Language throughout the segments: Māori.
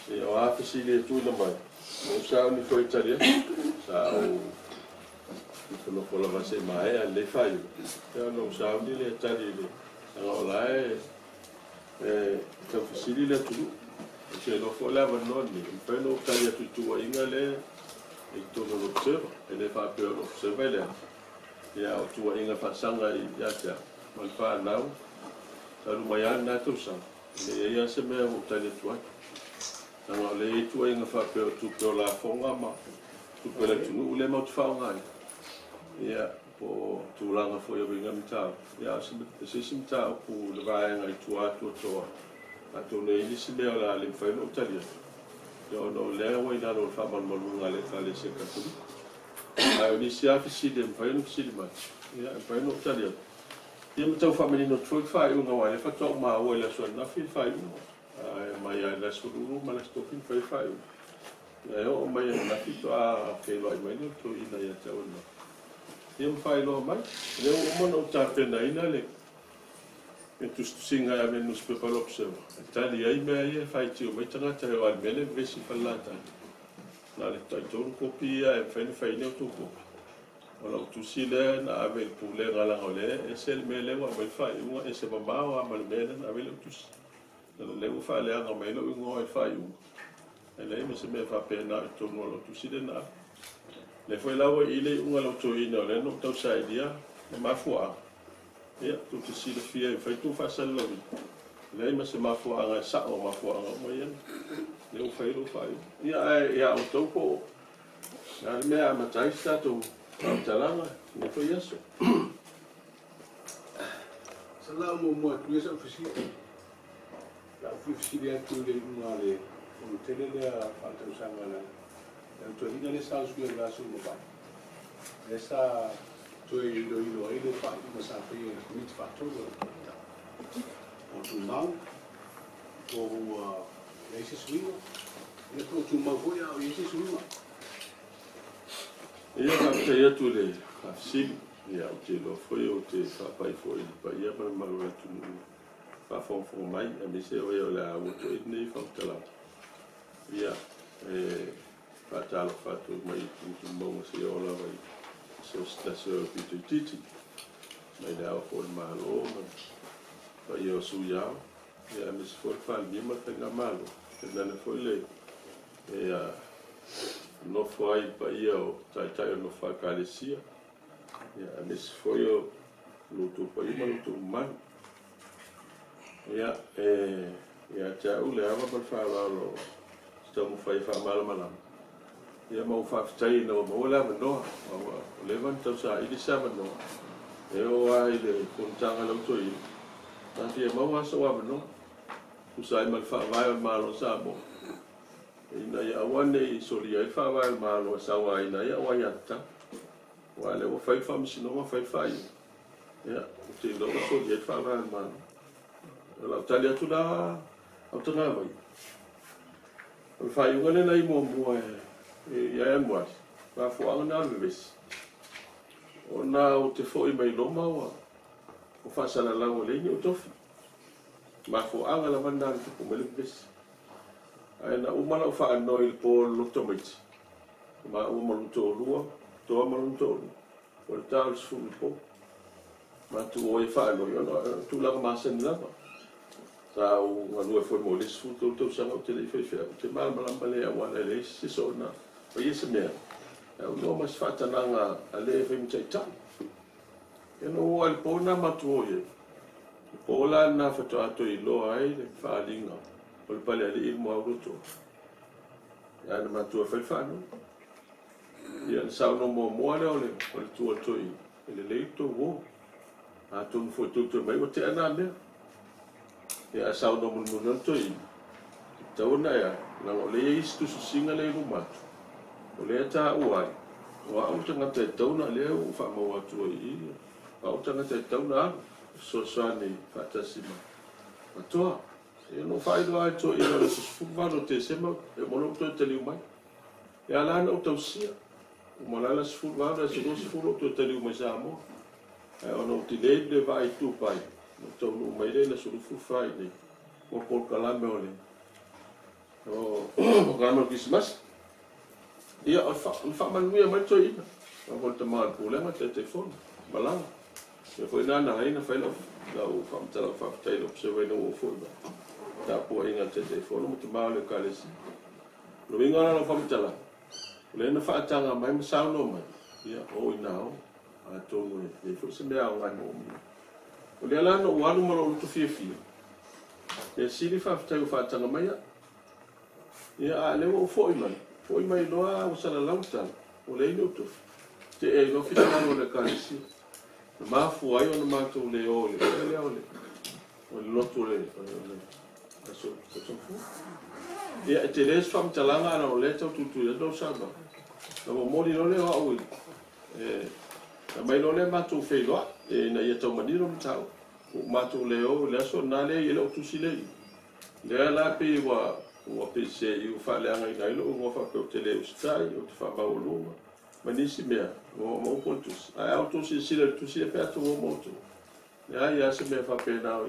E o afisi le tūna mai. Mo sao ni koe taria. Sao no kola vase mai a le fai. Te no sao ni le tari le. Anga ola ka fasili le tū. Se no fola va noni. Pe no taria tu inga le e tono lo observa. E le fa pe lo observa le. Ya o tu inga fa sanga ya ya. Man fa nau. Salu mai ana tu sa. Le ya se me o taria tu. Nanga le tu inga fa pe tu pe la fonga ma. Tu pe le tu le mo tu fa ngai. Ya po tu langa fo yo vinga mta. Ya se simta ku le vai ngai tu atu to. Atu le ni se le la le fa no talia. Yo no le wa ina no fa mal mal ngale ta le se ka tu. Ai ni si afisi de fa no si ma. Ya fa no talia. Ye mta fa meni no tu fa yo ngwa le fa to ma wa le so na fi fa yo. Ai mai la so ru ma la sto fin fa yo. Ya yo mai na fi to a fe lo mai no to ina ya ta no. Ia fai loa mai, leo o mana o tāpena ina le. E tustu singa ia me nus pepa lopseo. E tali ai mea ia fai tio mai tangata heo al mele vesi falata. Nā le taitoru kopi ia e whaine whaine o tō kopi. Ona o tusi lea na ave il pūle ngalanga o lea, e se le mea lewa mai fai unga, e se mamao a male mea na ave le o tusi. Nā lewa fai lea nga mai lo ingo e fai unga. E lea me se mea whapena e tonu o tusi le na ave. Le foi lawa I le unga lo to ina le no tau sa idea le mafua. Ia tu te sila fia fai tu fa sal lo. Le ma se mafua nga sa o mafua nga mo ia. Le o fai lo fai. Ia o to ko. Na me a matai sta to talanga ne foi isso. Sala mo tu esa fisi. La fisi dia tu le unga le o tele le fa tau sa nga. Eu tô indo nessa ajuda da sua mãe. Essa tô indo ele faz uma safra muito fatura. O tu não o esse suíno. Ele pro tu uma foi a esse suíno. Ia ka te tu le. Sim, ia o te lo foi o te papai foi pa ia para malua tu. Fa fo mai a me se o la o to nei fa tala. Ia Fatalo fatu mai tu mongo se ola vai so stasio pititi mai da o malo ma io su ya mi sfor fa ni ma tenga malo che non foi le no foi pa io tai no fa calesia mi sfor io luto pa io luto mai ciao le ava per fare lo stiamo fai fa malo ia mau whaafitai no maula manoa o levan tau sa ili sa manoa e o ai le kontanga lau toi nanti e mau asa wa manoa usai mal whaavai al malo sa mo ina ia awane I soli ai whaavai al malo sa wa ina ia wa yata wa le o whai whamsino wa whai whai ia o te loa soli ai whaavai al malo o lau tali atu la au tanga mai o whai ungane nai mua ia moi va fo na ves ona o te foi mai loma o fa sala la o le ni o tofi ma fo anga la vanda ko mele ves ai na o mala fa no il po lo tomate ma o mo to lua to mo to o tal su po ma tu o fa no yo no tu la ma sen la sa o no foi mo le su to sa o te le fe te mal mal male a wa le si so na o ia se mea. No mas whatananga a le whi mtai tai. E no o al pōna matu o ia. Pōla na whatu ato I loa ai le whaalinga. O le pale ali ilmo au roto. Ia na matu a whai whanu. Ia na sao no mua mua le o le tua toi. E le leito wo. A tonu fo tutu mai o te ana mea. Ia sao no mun toi. Tauna ia. Nang o le istu susinga le rumatu. O lea tā uai, o au tangata e tauna lea o wha mau atua I au tangata e tauna so soani whatasima. Matoa, e no whaidua ai tō ina le susfuwano te sema, e mono tō te liu mai. E alana o tausia, o malala susfuwano e se no susfuwano tō te liu mai sa mo. E ono ti lei le vai tūpai, no tau no mai le na suru fuwhai nei, o por kalame o le. o grama Christmas ia o fa manuia mai toi o te mal problema te telefone balanga se foi nana ainda foi lá o fam tala fa tai lo se vai no foi ta po inga te telefone mo te mal le kalesi lo inga no fam tala le na fa tanga mai ma sa no mai ia o inao a tonu e foi se me a ngano o le ala no walu mo lo to fie e sili fa tai fa tanga mai ia le o foi mai loa o sala lauta o le no to te e no fita no le kalesi ma fu ai o ma to le o lo to le aso fu ia te les fam talanga na o le to tu do saba no mo li no le o mai no le ma to fe lo e na ia to maniro mtau ma to le o le so na le ile o tu sile le la pe wa pe se u fa le anga i lo o fa pe te le stai o te fa ba o lo manisi mea mo pontus ai auto si tu si pe atu mo tu ya se me fa pe na o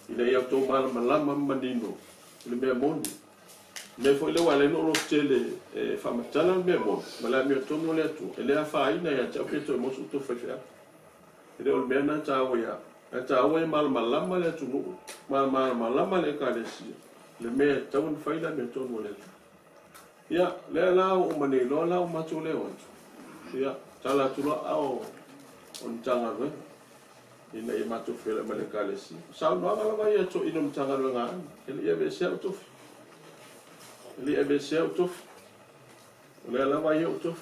ina ia to mal malama manino le me mondi me foi le wale no tele fa matala me mo mala mi to no le tu ele fa ina ya cha pe to mo su to fa fa ele o me na ta o ya ta o mal malama le tu mal malama le ka le si le me ta un fa ina me to no le ia le la o mane lo la o matu le o ia tala tu ao on tanga ve ina i matu fele male kalesi sa no ala vai to ino tanga lo nga ele e be se auto ele e be se auto le la vai auto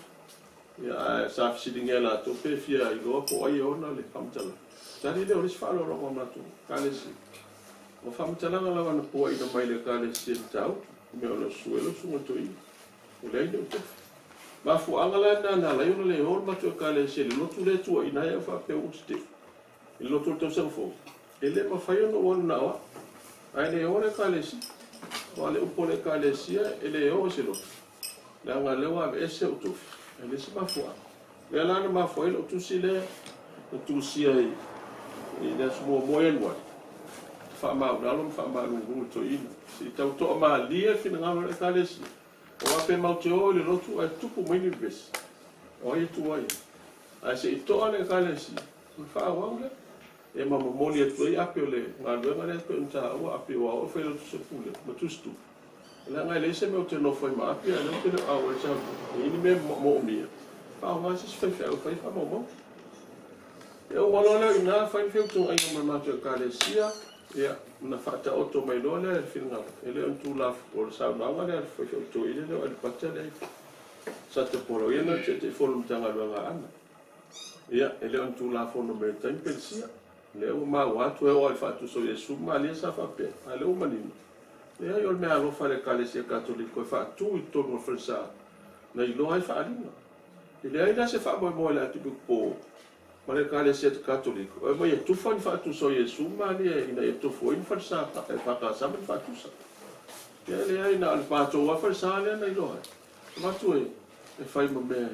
ia sa fsidinga la to pe fia i go po ai ona le famtala tani le o ris falo ro matu kalesi o famtala la va no po ai no mai le kalesi tau me o lo suelo su to i o le no to ma fu angala na la yo le hor ma to kale se le lotu le tu ina ya fa pe uste il lotu to se fo ele ma fa yo no won na wa ai le ore kale si o le upo le kale si ele o se lo la nga le wa ese o tu ele se ma fu le la na ma fo ele tu si le tu si ai e da su mo en wa fa ma na lo fa ma lu to ina si tau to ma lia fina nga le kale si o ape mauteo le lotu ai tupu mini ves o ai tu ai ai se to ane kalesi fa wanga e mama moli e tu ai ape le ngalo ngale pe unta o ape wa o fe lo tu sepule mo tu stu la ngai le se me o te no foi ma ape ale te a o sa ini me mo mia fa ma se fe fe o fa mo e o wala le ina fa fe tu ai mama tu kalesia ia na fata auto mai dole filna ele on tu la por sa na ngale foi to ile le al patele sa te poro ina te folum tanga nga ana ia ele on tu la fono me tan pensia le o ma wa tu e o al fatu so yesu ma le sa fa pe ale o manino ia yo me alo fa le kalesia cattolico fa tu i to no fresa na ilo ai fa alina ele ai la se fa mo la tu po ma le kalesia cattolico e mo ye tu fa tu so yesu ma le ina ye tu fo in fresa fa ka sa me fa tu sa ia le ai na al pato wa fresa le na ilo ma tu e fai mo me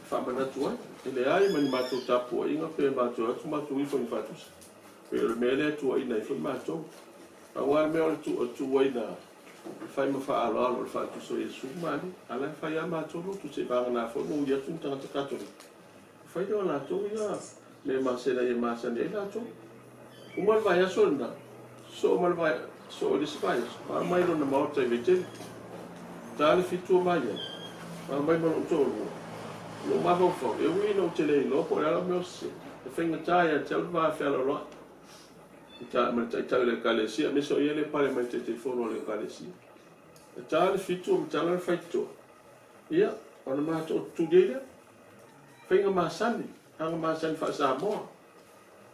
fa ma na tu ele ai ma ni ma tu tapo inga pe ma tu i fo in fa tu sa pe le me le tu ina i fo ma tu a wa me o tu wai na fai ma fa alo fa tu so yesu ma ni ala fai ma tu tu se ba na fo no ye tu ta cattolico fai do na to ya le ma se la ye ma sa ne la to o mal vai so na so mal vai so di spai ma mai no na ma ta vete dale fitu mai ma mai no to no ma vo fo e wi no te le no po la me se e fenga ta ya te va fa lo ta ma ta le kalesia me so ye le pare mai te telefono le kalesia ta le fitu ta le faito ia ona ma to tu dele fenga masani anga masani fa sa mo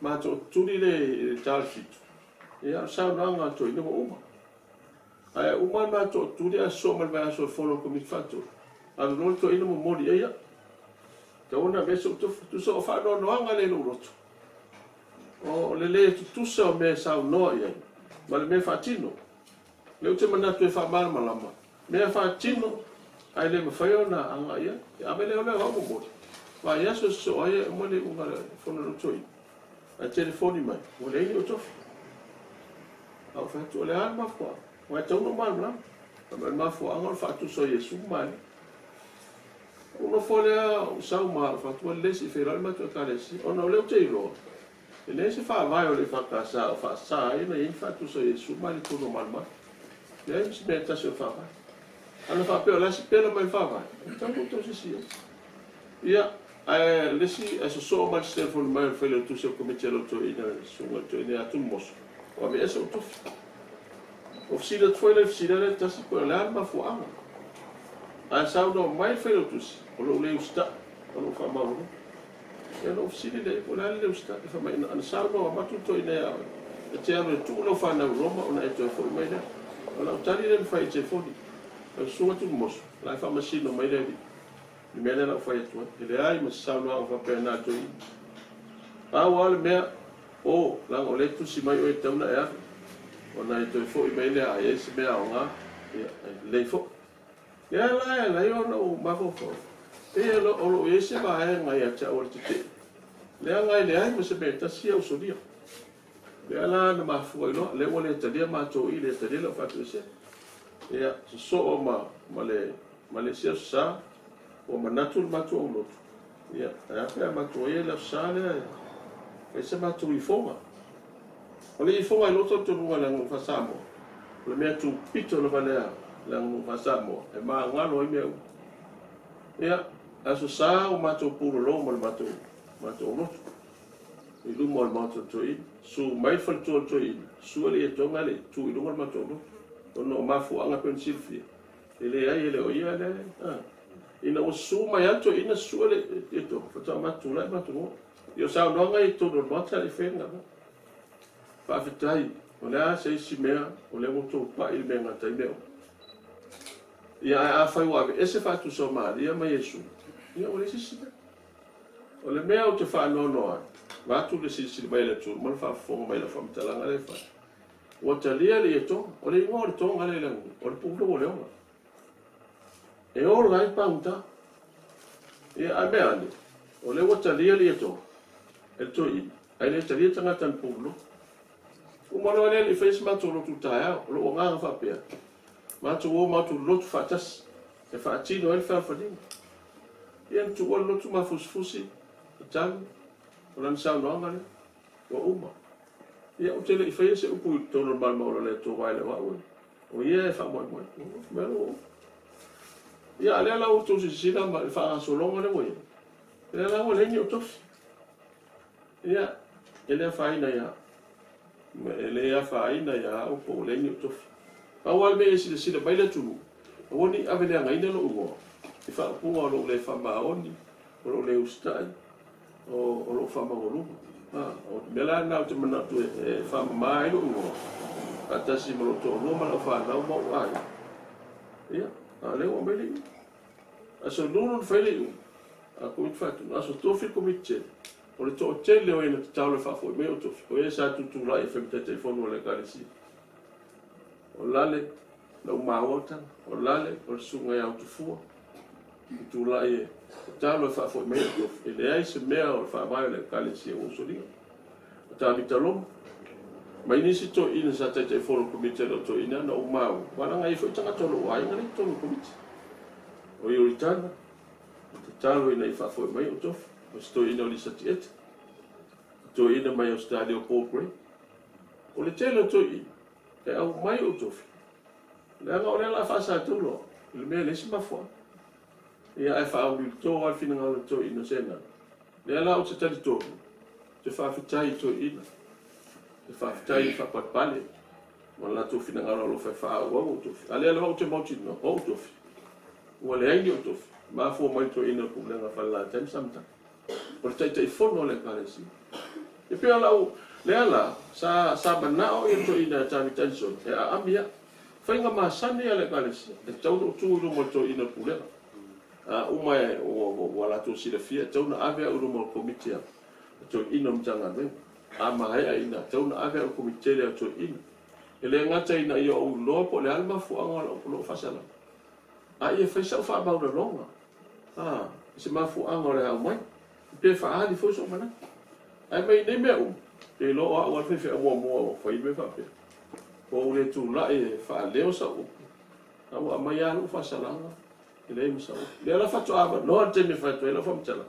ma to tuli le talfit ia sa nga to ino uma ai uma ma to tuli a so mal va so fono come fatto al no to ino mo di ia ka ona beso tu so fa no anga le no roto o le tu so me sa no ia ma le me fatino le te mana tu fa mal malama me fatino ai le me fa na anga ia a me le ona ho mo va ia so ai mo le unga fono no toi a telefoni mai o le o tof au fa tu le alma fo wa tau no mal Ma mafuanga le fatu so Yesu mai. Uno folea usau ma fatu le si fera ma to kalesi. Ona le te ro. E se fa vai o le fa casa o fa sa e na fatu so Yesu mai to no mal ma. Le se meta se fa vai. Ana fa pe la si pela mai fa vai. Então to se si. Ia le si so mal se for mai fele tu se comite lo to ina so to ina tu mos. O me eso to. Oficina foi na oficina tá se por lá ma fu ama. A saudo mai fele tu se. O le usta, o lo fa mau. E na oficina le por lá le usta, fa mai na saudo ma tu to ina. E te ame tu lo fa na Roma o na e to foi mai na. O la tali le fa e foi. O so tu mos. La fa masino mai le. Ni me la fa e tu. Le ai ma saudo fa pe na to. A wal me o la o le tu si mai o e tauna e. Ona e toi fo i meile a ese mea o ngā, lei fo. Ia la i ona o mafo fo. E o lo ese ma e ngai a tia ora te te. Lea ngai le ai ma se me ta sia o sonia. Lea la na mafu i loa, le o le talia mātou i le talia la fatu ese. Ia, so o ma le sia sa, o ma natu le mātou o lotu. Ia, a pia mātou e la sa lea, e se mātou I fonga. O le I fonga I loto to runga le ngu fasamo. O le mea tu pito le valea le ngu fasamo. E maa ngalo I mea u. Ia, aso sa o mātou puro lo ma le mātou loto. I lumo le mātou to I. Su mai faltua to I. Su le e tonga le tu I lunga le mātou loto. O no mafu anga pen silfia. E le ai e le o ia le. Ina o su mai ato ina su le e to. Fata mātou lai mātou mo. Io sa nonga I to no mata le whenga mo. Whawhitai, o lea se isi mea, o lea moto pa I mea ngatai mea. Ia a whai wawe, ese whatu so Maria ma Yesu. Ia o le sisi mea. O le mea o te whanau noa, watu le sisi mai le tu, mana whawhonga mai la whamitalanga le whai. O te lia le e tonga, o le ingo o le tonga le langu, o le punglo o le onga. E o lai pauta, ia a mea ane, o le o te lia le e tonga, e to I, ai le te lia tangata le punglo, o malo le face mātou lotu taia, o lo nganga whapea. Mātou o mātou lotu whatas, e whaatino ele whawhanima. Ia tu o lotu mafusfusi, e talu, o lani sao noanga le, o uma. Ia o tele I face upu I tono malma o le tō waile wawe. O ia e whamoe. Melo o. Ia lea lau tō sisina ma e whaangasolonga le moe. Lea lau lengi o tofi. Ia, e lea whaina ia. E le a whaina ia o po lengi o tofi. Awal me e sila mai le tunu. O ni ave le ngaina lo ugo. E whaapunga o lo le whamaoni, o lo le ustai, o lo whamagolunga. O mela nao te manatu e whamamai lo ugo. Atasi maloto o loma la whanau mau ai. Ia, a leo o mele iu. Aso lunu whaile iu. A kumit whatu, aso tofi kumit tele. O le tō tele o ina te tau le whafoi me o tofi. O e sa tutu lai e whemita telefonu o le karesi. O lale, lau maota, o lale, o le sunga e autofua. Tu lai e tau le whafoi me o tofi. E le ai se mea o le whamai o le karesi e usoringa. O tā mita loma. Mai nisi tō ina sa te telefonu komite o tō ina na o mau. Waranga i whaitanga tolo o ainga ni tōnu komite. O i oritana. O te talo ina I whafoi me o tofi. O sto ina o lisa tieta. To ina mai o stadi o Paul Gray. O le tele to I. E au mai o tofi. Le anga o le la whasa tulo. Le mea lesi mafua. Ia e wha au li tō al fina ngau le to ina sena. Le ala o te tali tōru. Te whawhitai to ina. Te whawhitai I whapatpale. Ma la tō fina ngau lo wha au o tofi. Ale ala o te mautino o tofi. Ua le aingi o tofi. Mafua mai to ina kulenga whala tem samta. O te tai fono le karesi. E pia lau, le ala, sa manao I to ina tami tenson, e a amia, whainga maasane le karesi, e tau no tūru mo to ina pulenga. Umae o wala to sila fia, tau na avea uru mo komitea, to ina mtanga me. A mahea ina, tau na avea o komitea to ina. E le ngata ina I o loa po le alma fuanga la o lo fasala. A ia whaisau wha maura longa. Se mafu anga le au mai. Pe whaali fo so mana. Ai mai ne mea Pe lo a wal fe mua o whai me whape. O le tu la e wha leo sa upu. Au mai alu fasalanga. Ile msau. Le la fatu ava no te me fatu ela fam tala.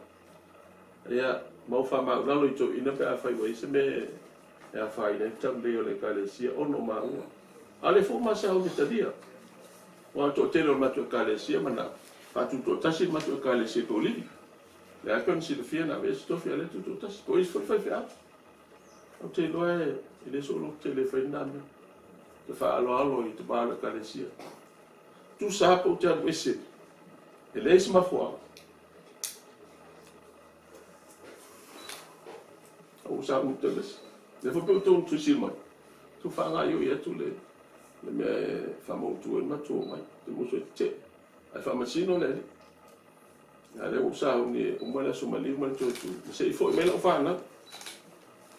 Ia mau fa ma lalo ito ina pe afai wa ise me e afai ne tam le ole kalesia ono ma. Ale fu ma sa o dia. Wa to te lo ma to kalesia mana. Fatu to tasi ma to kalesia to li. Le akon si de fia na ves to fia le to tasi. Ko is fa fia. O te lo e ile solo te le fa ndame. Te fa alo i te ba la kalesia. Tu sa po te ese. Ele esse mafua. O sa muito des. Le foi pelo tu silma. Tu fa nga yo ia tu le me famo tu ma tu mai. Tu mo so te. Ai fa masino le. Ale o sa ni o mala so mali mal tu tu. Se foi me lo fa na.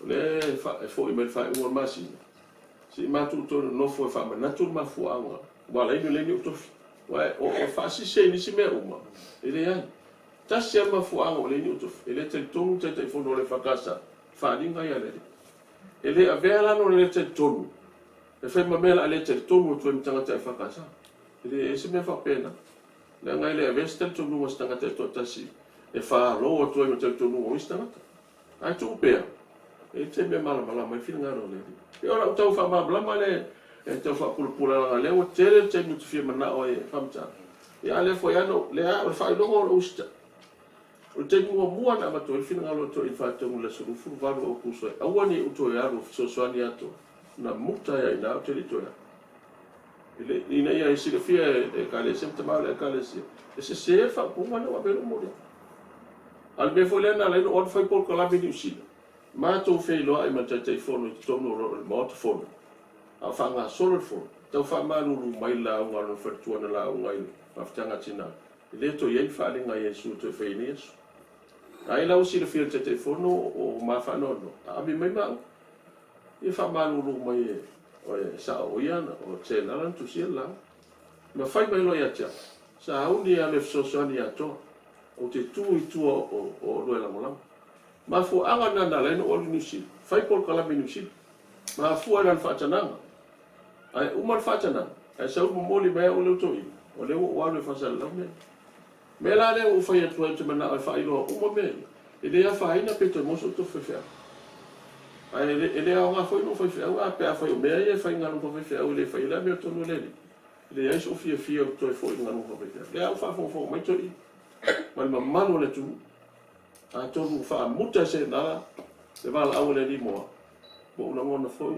Le foi me fa o masino. Si ma tu to no foi fa na tu ma fua nga. Wala ino le ni tu. Wai o fasi se ni si me uma. Ele ai. Tasi ama fuanga o le ni utof. Ele te tonu te fono le fakasa. Faringa ia le. Ele avela no le te tonu. E fe mamela le te tonu tu mtanga te fakasa. Ele ese me fa pena. Le ngai le avesta tonu o stanga te tasi. E fa lo tu me te tonu o stanga. Ai tu pe. E te me mala mai fina no le. E ora tau fa mala le e te fa pula le o tele te mutu fia mana o e famta ya le fo ya no le a fa no o usta o te mua na ma to il fina lo to il fa te mu le su fu va o kuso a wani o to ya ro so ani ato na muta ya ina o te li to ya ile ina ya isi le fia e ka le sempre mal e ka le si e se fa pu ma no va mo le al me fo le na le o fa por la bi usi ma to fe lo ai ma te fono to no mo to fono a fanga solo fo tau fa manu mai la nga no fertua na la ngai aftanga tina le to ye fa le ngai su to fe ni su ai la usi le fil te telefono o ma fa no a mi mai ma e fa manu mai o sa o yana o te la tu si la ma fai mai lo ya tia sa uni a le so so ni ato o te tu i tu o lo la mola ma fu anga na la no o ni si fai por kala mi si ma fu ana fa tananga ai umar fatana ai sau moli mai o le toi o le o le fasal la me la le o fai tu te mana ai fai lo uma me e le fa ina peto mo so to fe ai ele a nga foi no foi fe a pe a foi o me ai fai nga no foi fe o le fai la me to no le ai so fia o to foi nga no foi fe le a fa fo mai toi mal mano le tu a to fa muta se na le va la o le mo mo na mo foi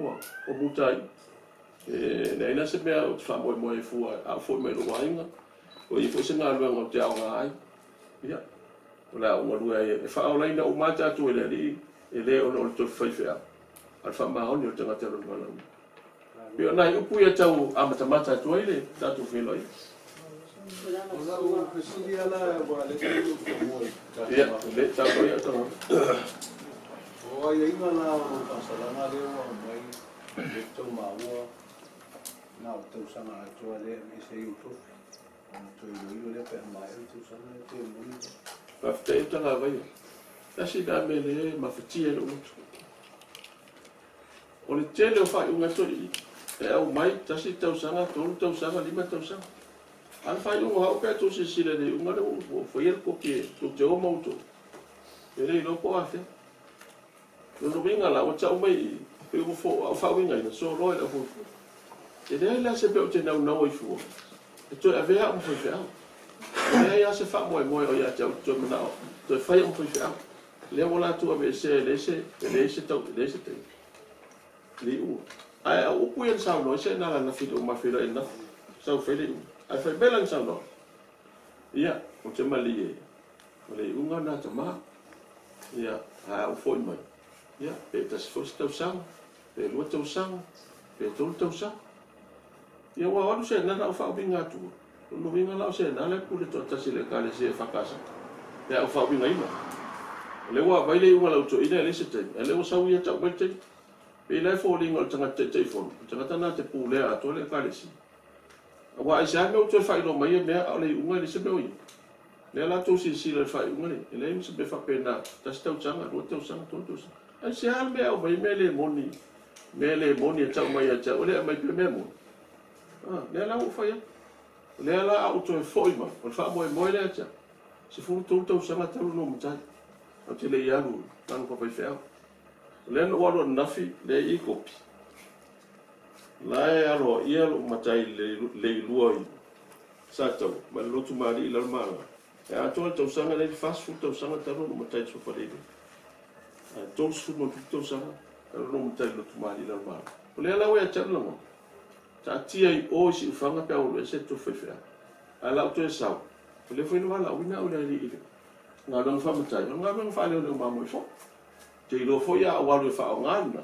o mutai nei na se mea o te wha moe fua a fua me lo wainga o i fua se ngā luenga o te ao ngā ai ia o la o ngalua e wha o laina o mata atu e le li e le o le tofi whaiwhea al wha mahoni o te ngatero ni malau pio nai upu ia tau amatamata atu ai le tatu whiloi Ola o pesili ala wa le ko mo ia le tau ia tau o ai inga na o pasalanga le o mai le tau maua na o tau sanga atua le me se i utofi to i le pe mai o tau sanga le te muni Pafte e tanga vai tasi da me le mawhitia le utu o le tele o whai unga tori e au mai tasi tau sanga tolu tau sanga lima tau sanga an whai unga hau pia tosi sile le unga le o whaier ko ke to te o mauto e rei loko a whea no winga la o tau mai pe o whau winga ina so roi la fufu e rei la se pe o te nau i fua e to a vea mo whai whea e ia se wha moe o ia te au to manao to e whai mo whai whea le wala tu a me se le se tau le se te li u ai a upu ia sao no se na na fitu ma fira ina sau fele u ai fai belan sao no ia o te mali e o le unga na te ma ia a o foi mai ia pe tas fos tau sang pe lo tau sang pe tol tau sang ia wa o se na na fa binga tu no vinga la se na le pule to tasi le kale se fa casa ia o fa binga ina le wa vai le unga la to ina le se te le o sau ia tau mai te pe le fo linga tanga te telefon tanga tana te pule a to le kale si wa ai sa me o to fa no mai me o le unga le se me oi le la to si le fa unga le mi se be fa pena ta sta changa ro te usanga to ai se al me o mai me le moni tau mai a tau le mai pe me mo le la o fa ia Le la au to foi ma, o fa mo le acha. Se fu to sanga talu no mtai. O te le yalu, tan ko pai fea. Le no walo nafi le I kopi. La e alo ia lo matai le luoi. Sa tau, ma lotu mari I la mala. E a to sanga le fast food to sanga talu no matai so fa le. A to su mo to sanga, talu no matai lotu mari la mala. O le la we acha no. Ta tia I o si fanga pe o se to fa fea. Ala to sa. Le foi no ala wina o le I. Nga dong fa matai, nga dong fa le no mamo fo. Te lo fo ya wa le fa ngana.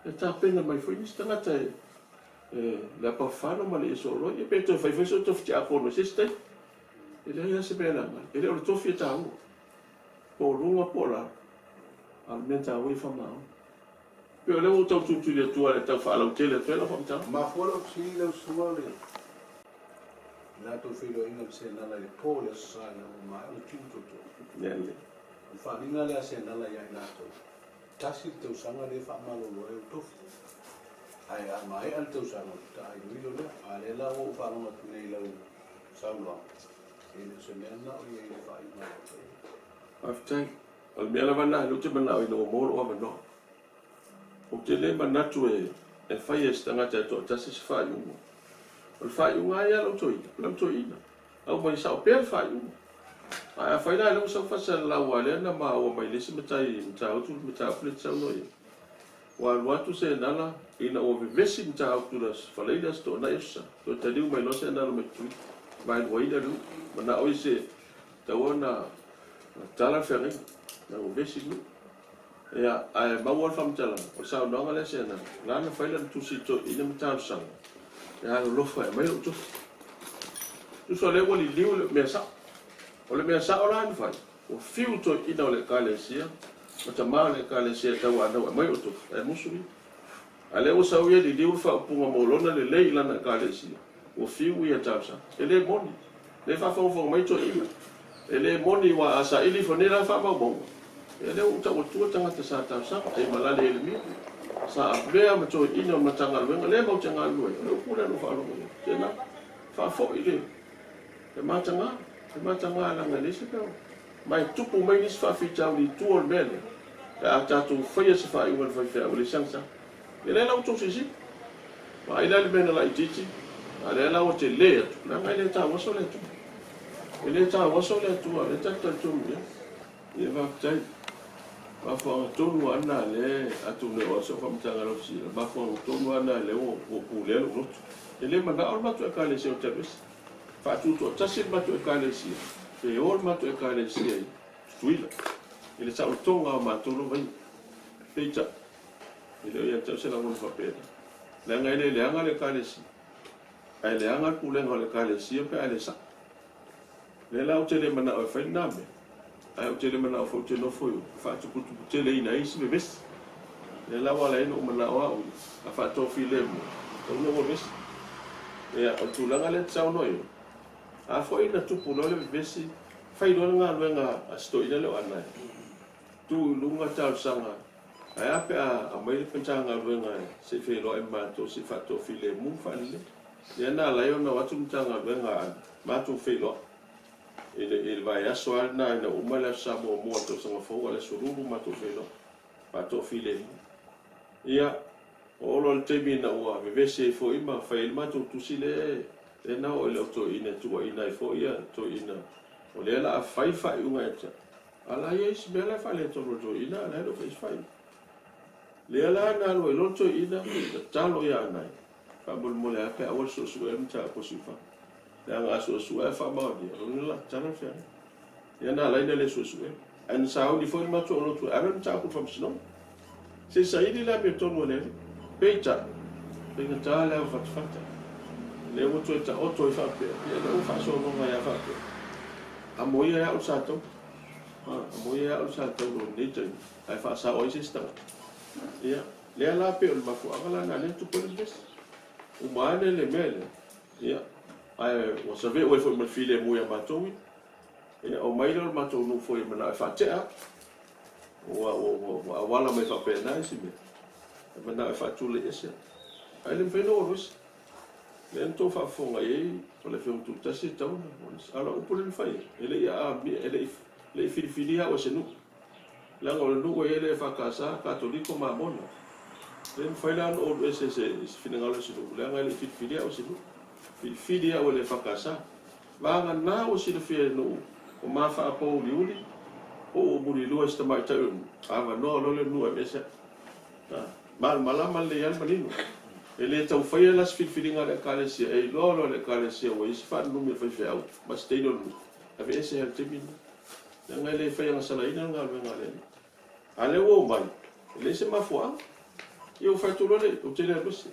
E ta pena mai foi ni stanga tai. La pa fa no mali so lo, e pe to fa so to fti a kono siste. E le ya se bela ma. E le o to fi ta u. Po lunga po la. Al menta we fa ma. Pe le o to tu le tua le ta fa la tele pe la fa ta. Ma folo si le suale. La to filo ina se na la le po le sa na ma o tu. Nele. Fa ina le se na la ya na to. Tasi te usanga le fa ma lo e to. Ai a mai al te usanga ta ai no le ale la o fa no tu nei la sa lo. E se me na o ye le fa ma. After al mela vana lu te mana I no mo o no. O te le mana tu e fai stanga te to tasi se fa yu. O fa yu nga ya lo to ina. Au mai sa o pe fa yu. Ai fai la lo so fa sa la wa le na ma o mai le se metai o tu metai o le sa no ye. Wa tu se nala ina o vesi metai o tu das fa le das to na isa. To te diu mai lo se nala me tu. Vai wai da lu. Mana o se ta ona tala fere na o vesi lu. Ya ai ma wo fam tala. O sa no ngale se na. La na fai la tu si to ina metai sa. Ya lo fa mai o tu. Tu so le wali liu le me sa. O le mea sa o la fai. O fiu to ina o le kalesia. O ta maa le kalesia tau anau. E mai o to. E musuri. A le o sa uia li liu fa upunga molona le lei lana kalesia. O fiu ia tau sa. E le moni. Le fa fau mai to ina. E le moni wa asa ili fonela fa ma bongo. E le uta o tua tangata sa tau sa. E malale ele mi. Sa aprea ma to ina ma tanga luenga. Le mau tanga luenga. Le ukuna no fa alonga. Tena. Fa fo ile. E ma tanga. E matanga la nga lese pe. Mai tupu mai nis fa fitau li tuol mele. E a tatu faya se fa iwan fai fea o le sangsa. E le lau tō sisi. Ma ila le mena la I titi. A le lau te le atu. Na ngai le tā waso le atu. E le tā waso le atu. A le tata tonu ya. E vakutai. Mafua tonu ana le atu le waso whamtanga lau sila. Mafua tonu ana le o pulelo rotu. E le mana au matu e ka le se o te besi. Fatuto tasil matu e kalesia. Pe ol matu e kalesia. Tuila. Ile sa utonga matu no vai. Peita. Ile ia tau se la ngona papera. Le nga ile le anga le kalesia. Ai le anga kulenga le kalesia pe ale sa. Le la utele mana o fai name. Ai utele mana o fote no foi. Fatu kutu tele ina isi be bes. Le la wala ino mana o au. A fatu filemo. Tau no bes. Ya o tulanga le tsau no yo. A foi na tupu no le vesi fai do nga luenga a sto ina le ana tu lunga tau sanga ai ape a mai pentanga luenga se fe lo emma to se fatto file mu falle ya na la yo na watu mtanga luenga ma tu fe lo ele vai aso na na umala sa mo to sanga fo wala sururu ma tu fe lo fatto file ya o lo te bina wa vesi fo ima fai ma tu sile e na o le to ina tu ina fo ia to ina o le la fai fai unga eta ala ye is bela fa le to ina la lo fai le la na lo to ina ta lo ya na fa bol mo le ape awol so so em ta ko sifa la nga so so fa ma di o la ta na fa ya na la ina le so so an sa o di fo ma to no to aran ta ko fam sino se sai di la me to no le peita pe ta la fa fata le mo to ta o to fa pe le o fa so no ya fa pe a moia ya o sato a moia ya o sato no ni te ai fa sa o sista ya le la pe o ma fu ala na le tu ko les o mane le mele ya ai o sa ve o fo mo file mo ya ma to ya o mai lo ma to no fo ya na fa te a o wala me fa pe na si me na fa tu le ese ai le fe no ros le to fa fonga e o le fiong tu tasi tau ala upu le fai ele ia le filifilia o senu langa o le nuko ele whakasa katoliko ma mona le fai la o ese finanga le senu langa le filifilia o senu filifilia o le whakasa vanga na o sinu fia no o mafa apo liuli o muri lua sta mai tau ava no lo le nua mesa malama le yan malino ele tau fai las filifilinga le kalesia e lo le kalesia o isi fa no me fai fai mas te no ave ese el timina nga le fai nga salaina nga le ale wo mai ele se mafua eu fai tu le o tele bus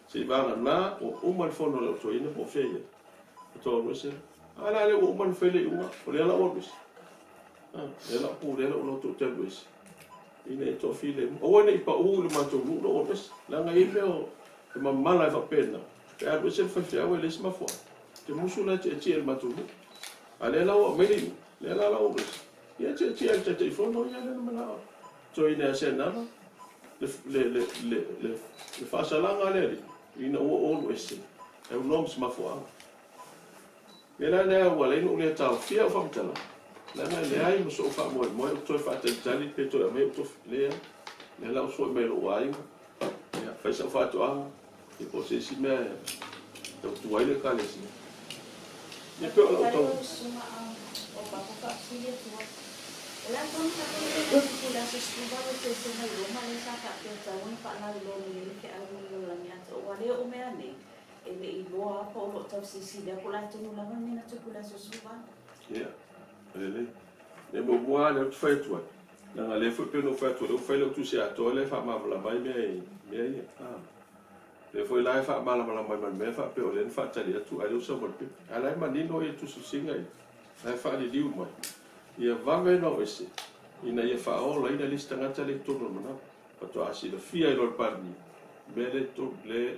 se va na o mal fono le to ina po fai to no se ala le wo man fai le uma o le la bus ela pure le o to te bus ina to file o ne pa u le mato no o bus la nga i meo te mamala fa pena e a se fa fai o le se mafua te musula te el mato ale la o meli le la o bus ia te telefono ia le mana to ina se na le fa salanga le ina o ese e un nom smafua era le wala ino le tau fia fa mtala la na le ai so fa mo to fa te tali pe to me to le la so me lo ai ya fa sa fa to a e po se si me to tu ai le kale si e pe o to la conta que la estuva de se na Roma le sa ka te tawon pa na lo ni ke a lo la mia to wa le o me ane ele i loa pa o tau si de ko la tu la ni na tu la suva ya le mo moi le fai tu na le fo pe no fai tu le fai le tu se a to le fa ma la mai me le foi la fa ma la mai me fa pe o le fa tali tu a lo so mo pe ala ma ni no e tu su singa ai fa di diu mai ia vame no ese ina ia fa ola ina lista ngata le tono mana pato asi le fia i lor parni bele to le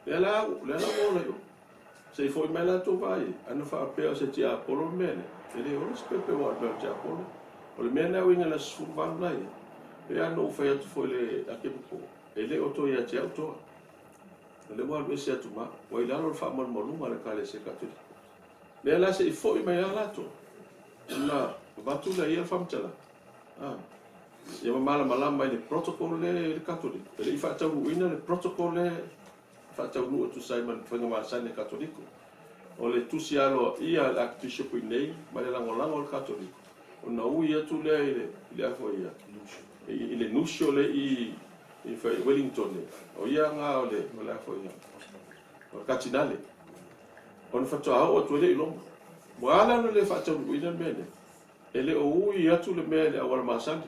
la ola yo se foi mela to vai ana fa pe se ti a polo mene ele o spepe wa be ti a polo o le mena winga la survan lai e ano fa ya foi le a ke po ele o to ya ti auto le mo al se tu ma o ila lo fa mo mo le kale se ka tu le la se foi mai ala to na batu la ia famtala ia mala mai le protocol le catholic le fa tau ina le protocol le fa tau no tu sai man fa ma sai le catholic o le tu si alo ia l'archbishop nei ma le lango le catholic o na u ia tu le afo ia ile nusho le i fa Wellington o ia nga o le afo ia o cardinale on fa tau o tu le lo wala no le fatau ina mene ele o ui atu le mele awal masandi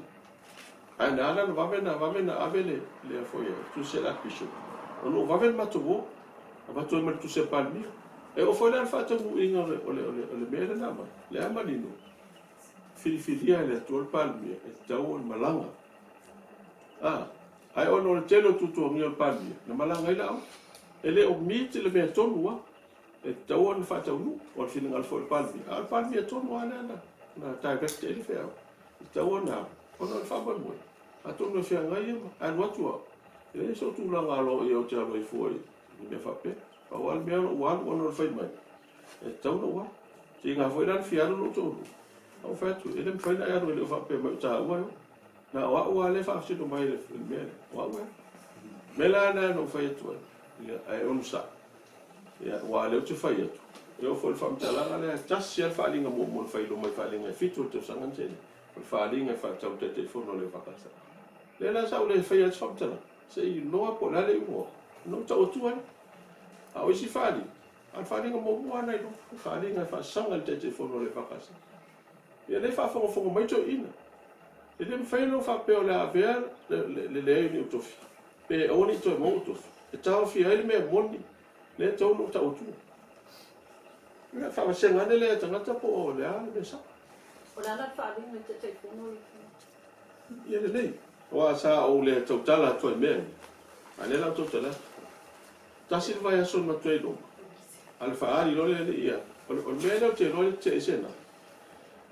ana ana no vamena abele le foia tu se la pisho ono vamen matuo abato me tu se palmi e o foi la fatau ina le mele na ma le amalino filia le tu palmi e tau malanga ai ono le telo tu ngi palmi na malanga ila ele o miti le me tonua e tau na fatau nu o fina al foi palmi al palmi e tonu ana na tai veste ele fea tau na ono fa ba mo atu no fia ngai an watu ele so tu la ngalo e o te alo i foi me fa pe pa wal me ono fa mai e tau no wa ti nga foi dan fia no to o fa tu ele fa na ya no fa pe ma ta wa na wa le fa si to mai le me wa melana no fa tu ai on sa ya wa le tu fai tu eu foi fam tala le tas sia falinga mo fai lo mai falinga fitu te sangante falinga fa tau te telefono le vakasa le la sa le fai fam tala sei no po la le mo no tau tu ai a o si fali al falinga mo ana no falinga fa sanga te telefono le vakasa ya le fa fo mai to ina e le fai no fa pe o la ver le ni to pe oni to mo to e tau fi ele me moni le tau no tau tu na fa se ngane le tangata po le ala be sa o la fa ni te telefono ia le nei o sa o le tau tala to me ane la to tala ta silva ya son na to do al fa ali lo le ia o me le te lo te sena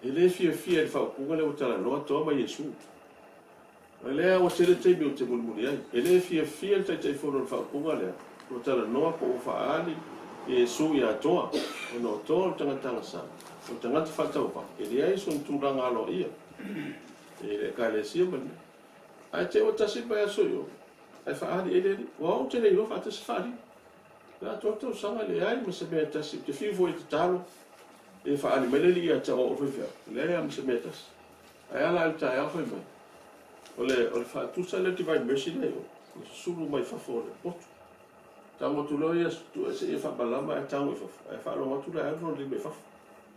ele fia fa ku le tala no to ma yesu Lea o tele te mi o te mulmuli ai. Ele fia tai fono fa punga lea. O tala noa po o faali e su ia toa. O no toa o tangata sa. O tangata fatau pa. Ele ai son turanga alo ia. Ele ka le sia man. Ai te o tasi pa aso yo. Ai faali ele. Wa o tele yo fa tasi faali. La toto sanga le ai ma se me tasi te fivo e te talo. E faali meleli ia ta o fefia. Le am se metas. Ai ala al ta ia foi mai. Ole fa tu sale ti vai mercy le o sulu mai fa fore pot ta mo tu lo ia tu se fa balama e ta mo fa lo tu la no li me fa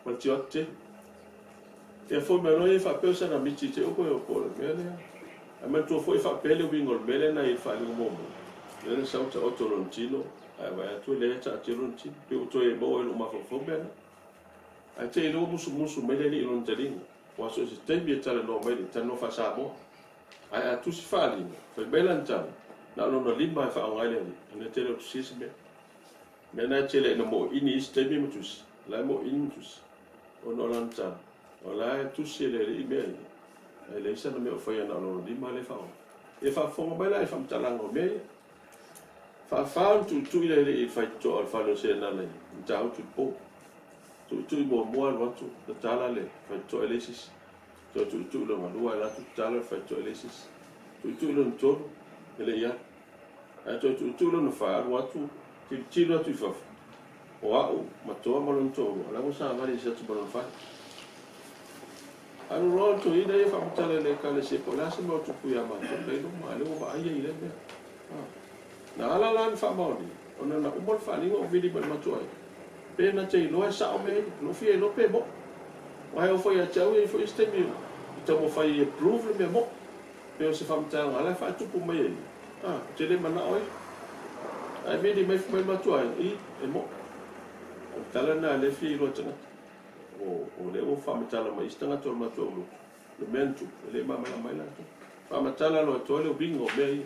quel ti otte e fo me no e fa pensa na miti te o ko me le a me tu fo fa pele o bingol bele na e fa le mo le sa o to lontino ai vai tu le ta ti lontino pe o to e bo e lo ma fo bene a te lo musu me le li lontino wa so se te bi ta le no me ta no fa sa mo ai a tusi fali foi belantang na lo no lima fa ngai le tele o tusi me na tele no mo ini stemi mutus la mo intus o no lantang o la tusi le ibe ai le sa no me foi na lo lima le fa e fa fo mo bela e fa mtalango me fa tu ile fa to al fa lo se na le tau tu po tu mo mo al tu de tala le fa to elesis tu lo malua la tu tala fa to elesis tu lo to ele ya tu lo no fa tu ti lo tu fa o au ma to ma lo to la mo sa ma se tu lo fa alo lo to ida fa tala le ka le se ko la se mo tu pu ya ma to le no ma le mo ba ai ile be na ala lan fa mo ni ona na umol fa ni o vidi ba ma to ai pe na te lo sa o me no fi lo pe mo wa o foi a tau e foi este mi to mo fai approve me mo pe o se fa mta ala fa tu pu mai te le mana oi ai vedi me fa ma tu ai e mo tala na le fi lo tana o le o fa mta la mai stanga to ma to le mentu le mama la mai la to fa mta la lo to le bingo me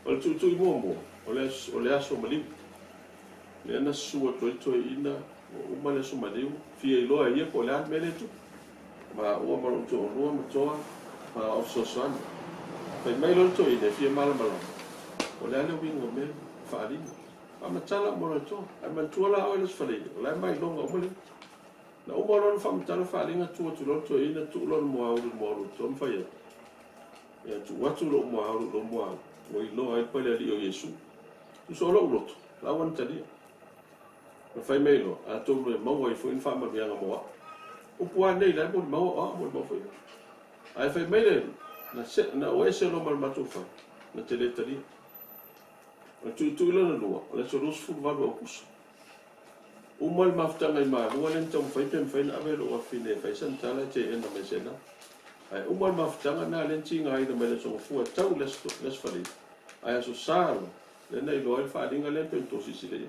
o tu mo o le aso mali le na su to ina o ma le so mali fi lo ai ko le me le tu ma o ma to o ma to ma o so san pe mai lo to ina fi mal mal o le bingo me fa ali ma tala mo to ai ma tu la o le fale la mai lo mo le na o mo fa mta fa ali nga tu lo to ina tu lo mo to fa ya tu watu lo mo o ilo ai pale ali o Yesu tu solo lo la wan tali ma fai melo a to lo mo ai foi fa ma bia mo o puan nei la mo mo foi ai fai mele na o ese lo mal matu fa na tele tali tu lo no la solo fu va lo kus o mal mafta mai ma o len tom fai na avelo a fine fai santala te en na mesena ai o mal mafta na len tinga ai na mele so fu tau les fali ai so salo le nei lo fa dinga le pento si le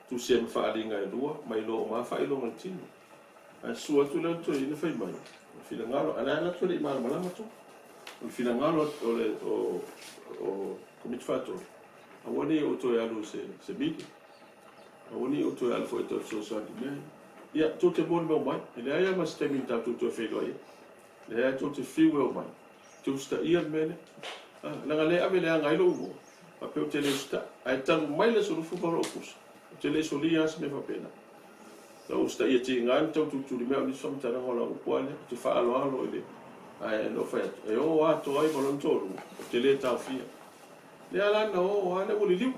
tu sem fa dinga e lua mai lo ma fa ilo ngantino ai su tu le to ina fai mai fila ngalo ana tu le mal mala mato fila ngalo o come ti fatto a wani o to ya lu se big a wani o to ya fo to so di me ya to te bon mo mai ele ai ma stemi ta tu to fe lo le ai to te fi wo mai tu sta ia mene la ngale ave le ngai lo mo pa pe te le sta ai tan mai le so fu ko kus te le so lias me va pena la usta ia ti ngai to tu di me ni som ta ho la u kwale te fa alo ele ai no fa e o wa to ai volontoru te le ta fi le ala no ana mo li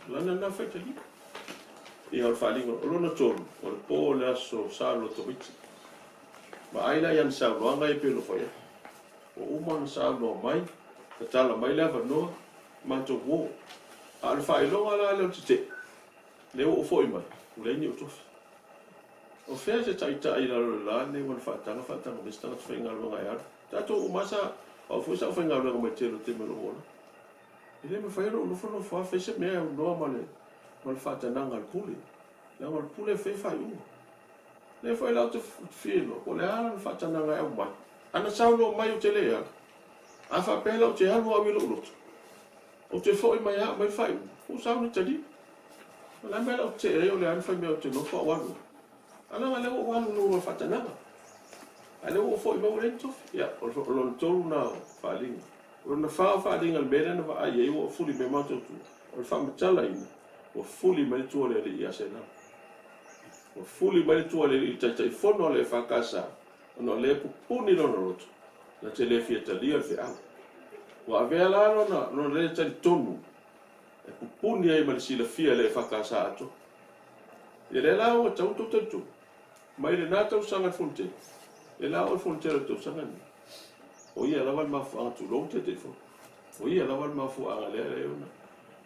la na fa te li e al fa lingo lo no to o po le so sa lo to bit ma ai la yan sa lo ngai pe lo fa o man sa lo mai ta tala mai lava no ma to wo al fa ilo ala le te le o fo i mai le ni o to o fe se tai la ne won fa tanga me sta fa ngal lo ngai ta to o masa o fo sa fa ngal lo mai te lo te me lo wona ile me fa lo fa fe se me no male mal fa tanga ngal puli la ngal puli fe fa u le fa la to filo o le ala fa tanga ngai o mai ana sa lo mai o te le ya a fa pela o te alu a wilo o te foi mai a mai fai o sa no tadi la mela o te e o le an fai me o te no fa walu ala ngale o walu no fa tana ale o foi mo lento ya o lo tolu na fa linga Rona whaalinga le mena na wa ai e o fuli me matotu. O le whamatala ina. O fuli mai tua le i asena. O fuli mai tua le i tai fono le whakasa. Ono le pupuni lona roto. Na te le fia talia le whiau. Wa avea la lona, no le tali tonu. E pupuni ai mali sila fia le whakasa ato. E le la o tau tau tau. Mai le nā tau sanga fonte. E la o fonte le tau sanga ni. O ia lawa mafu anga tu long te te fo. O ia lawa mafu anga le ona.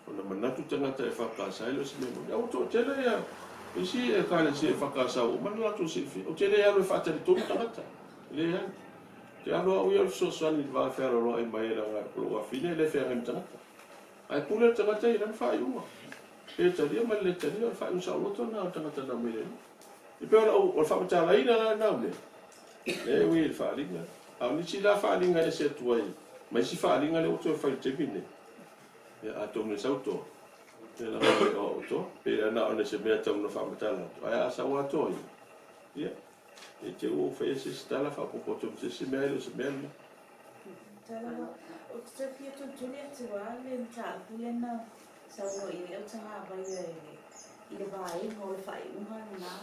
Ona manatu tangata e whakasa ilo si memo. Ia o tele ia. Isi e kale si e whakasa o manatu si fi. O tele ia lo e whatari tonu tangata. Le ia. Te alo au ia lo sosani wa whera roa i mai ranga loa fine le whera im tangata. Ai pule tangata i ran whai uma. E taria mai le taria whai unsa o loto na tangata na mele. I pēra o whamatala ina la naule. E ui il whaalinga. Au ni si la whaalinga e se tuai. Mai si whaalinga le oto e whai te pine. E a tōne sauto. E la mai o oto. Pēra na one se mea tau na whamatala. Ai asa o atoi. Ia. E te o whai se stala whapopoto se mea ilo se mea. Talamua, o te pia tu tuli atu wale nta apulena sa o i o tanga vai i le vai o le whai unga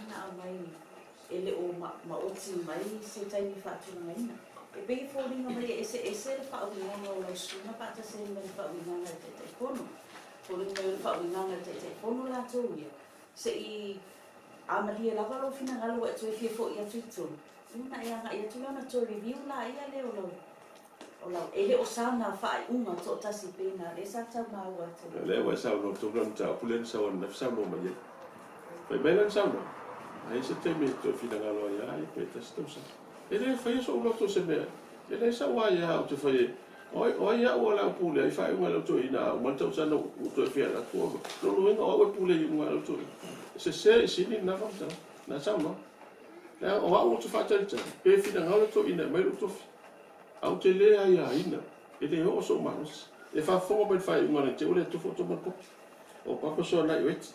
na mai e le o maoti mai se taimi whātuna ngaina. E pegi fōringa mai e se le whaawinganga o lau suna pata se le whaawinganga te te pono. Fōringa le whaawinganga te te pono la tō ia. Se i amalia lava lo fina ngalo e tō e fia fō i atu i tō. Una e anga i atu lana tō review la ia le o lau. E le o sana whai unga tō tasi pēna, e sa tau mau atu. Le wa sa no tō ram tau pulen sa o na sa no mai. Pai mai sa no. Ai se te me tō fina ngalo ia ai pe tas tō sa. E le whai so o tō se mea. E le sa wa ia o te whai. Oi ia o la pule ai whai unga lo tō ina o man tau sa no o tō e whia la tō. No luenga o e pule i unga lo tō. Se i sini na whamta. Na sa no. Lea o au o tō whatarita. Pe fina ngalo tō ina mai lo tō. Au te lea ia ina, e te ho so manos. E whafonga mai whai unga te ole tu foto man poki. O Opapo Soana'i Oeti.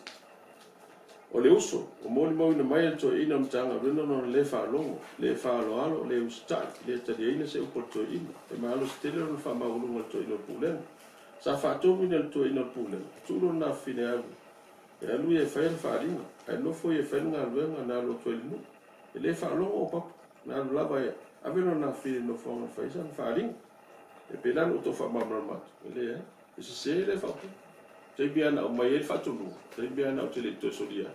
O le uso, o moni mauna mai ato ina mtanga rina no le whaalongo, le whaaloalo, le ustai, le tari ina se upo to ina. E mahalo se tele no whamaulunga to ina pulenga. Sa whaatomi na to ina pulenga. Tūro na whine alu. E alu e whaia whaaringa. Ai nofo e whainga aluenga na alo to inu. E le whaalongo o papu. Na alu lava ea. Aveno na whine no whaunga whaisa na whaaringa. E pelano to whamamramatu. E le ea. E se le whaupu. Te biana o mai e whatunu. Te biana o te le to soria.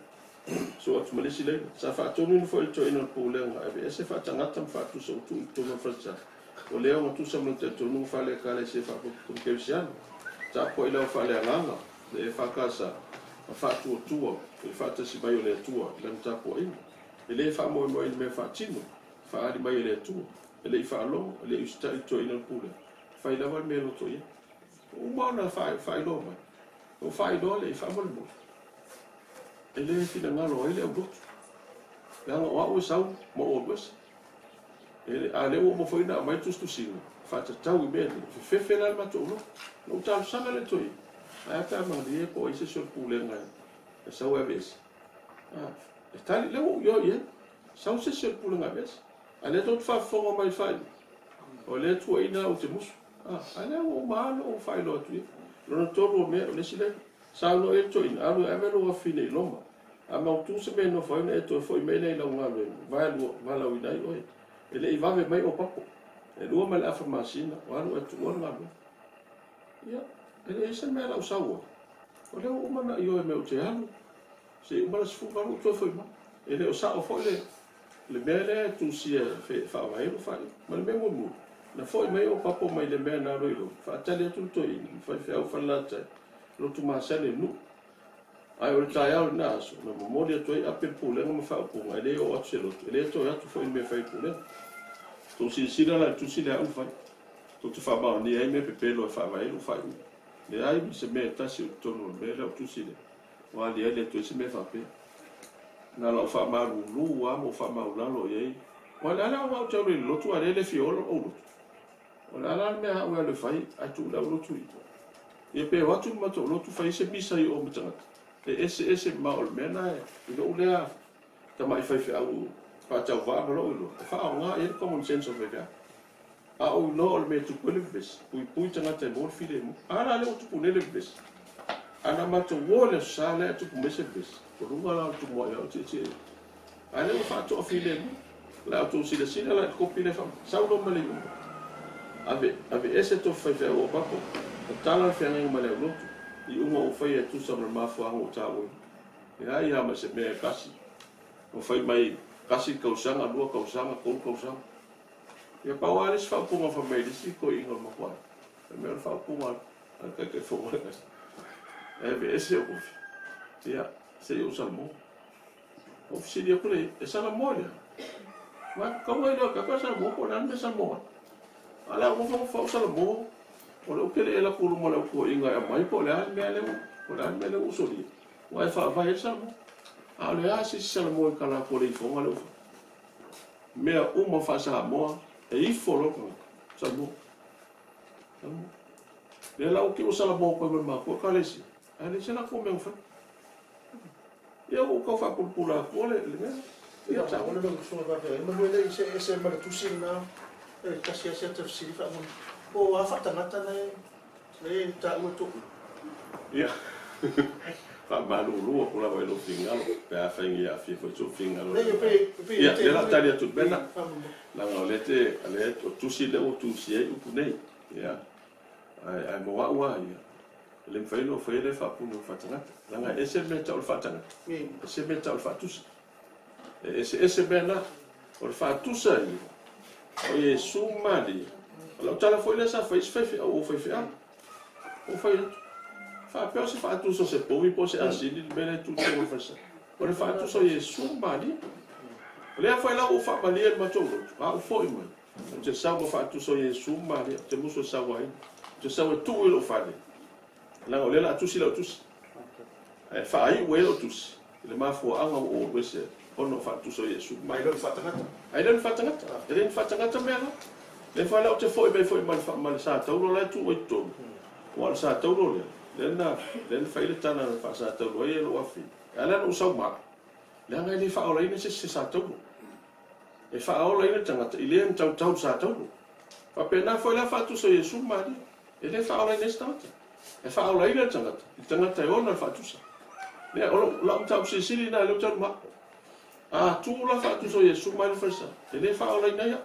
So atu malisi le. Sa whaatonu no whai to ina pulenga. E se whaatangata mwhatu sa utu i tona whatsa. O leo ma tusa mo te tonu whale kale se whakotu kewisiana. Ta po ila o whale alanga. Le whakasa. A whatu o tua. E whatasi mai o le tua. Le mta po ina. E le whamoe mo ina me whatino. Whaari mai o le tua. E le i whaalongo. E le i ustai to ina pule. Whailawa me lo to ia. O mauna whailo mai. O whailo le i whamole mo. E le fina ngalo ai le au rotu. E anga o au e sau mo o bwesa. A le o mo whaina a mai tustu singa. Whata tau i mea ni. Whewhe la mato uno. No tau sanga le toi. A ata mali e po i se sio pule ngai. E sau e vesi. E tali le o yo ie. Sau se sio pule ngai vesi. A le tot whafonga mai whai. O le tua ina o te musu. A le o maalo o whailo atu ia. Lona toro o mea o le sile. Sau no e toi ina. Alu e vero a fine i loma. A mautu se mea no whaina e toi foi mele i lau ngalo e. Valau i nai oe. E le i vave mai Opapo. E lua mai le afa masina. O anu e tuua ngalo. Ia. E le isa mea lau saua. O leo umana i oe meo te alu. Se umana se fukaru tua foi ma. E le o sa o foi le. Le mea le tu si e whaawairu whai. Ma le mea mua. Na foi mai Opapo mai le mea na roilo. Whaatale atu to i. Whai whiau whalatai. Lotu maasane nu. Ai o le tai au na aso. Na mamori atu ai ape pulenga ma whaapunga. E le o atu se lotu. E le to atu foi me whai pulenga. To si sira la tu si le au whai. To te whamao ni ai me pepelo e whaawairu whai. Le ai se mea tasi o tono me le au tu si le. Wa li ai le tu se me whape. Na lau whaamaru lu wa mo whaamau lalo i ai. Wa le ala wau tau le lotu a le fiolo o lotu. O le ala mea hau le whai ai tu lau lotu i. Ia pe watu mato lotu whai se bisa i o mitangata. E ese mao le mea na e. Ino ulea tamai whai whi au whātau wāma lo ilo. E whaao ngā e common sense of it. au no le me tu pele ves pui tanga te mo file mo ala le tu punele ves ana mato wole sale tu mese ves ko runga la tu mo ya ti ale o fa to file mo la tu sila la ko pile fa sa no male mo ave ese to fa fa o papo tala fa ngai male lo I uma o fai tu sa ma fa o tawo ia ma se me kasi o fai mai kasi kausanga lua kausanga ko kausanga ia paualis fa punga fa mai disi ko inga ma kwa me fa punga ka ke fo be ese o ia se o salmo o fisi dia kule e sala moya ma ka mo ilo ka sa mo ko nan me sa mo ala mo fa sala mo o lo kele ela kuru mo la ko inga mai po le an me le usoli wa fa vai sa mo ale asi sala mo kala ko le fo ngalo me uma fa sa mo e ifo loko sa mo le la o ki o sala mo pa ma ko kalesi ale sala ko me fa ia o ka fa pula ko le me ia ta ona no so ba pe ma mo le ese ma tu sina e kasi ese te si fa mo o a fa ta mata le ta mo tu ia fa malulu ko la lo fingalo pe a fingi a fi fo tu fingalo ia le la talia tu bena la ngolete ale tu si le o tu si e u nei ia ai mo wa ia le fai no fai le fa puno fa tanga la nga ese me ta o fa tanga ese me ta o fa tu ese bena o fa tu sa i o e sumali la tala foi le sa fai o fai fa pe se fa tu so se povi po se asili bene tu se fa sa o fa tu so e sumali le fa la o fa bali e ma tolo o foi mo te sa mo fa tu so e sumali te muso sa wai te sa tu o fa la o le la tu si la tu e fa ai we o tu le ma fo anga o wese ono fa tu so e sumali ai don fa tanga me le fa la o te foi mal sa tolo la tu o to o sa tolo le fa ile tana fa sa tolo e lo afi ala no sa ma le nga le fa o le se sa tolo e fa o le tanga ile en tau sa tolo fa pena foi la fa tu so e sumali e le fa o le sta e fa o le tanga te ona fa tu sa le o la tau se sili na le tau ma a tu la fa tu so e sumali fa sa e le fa o le na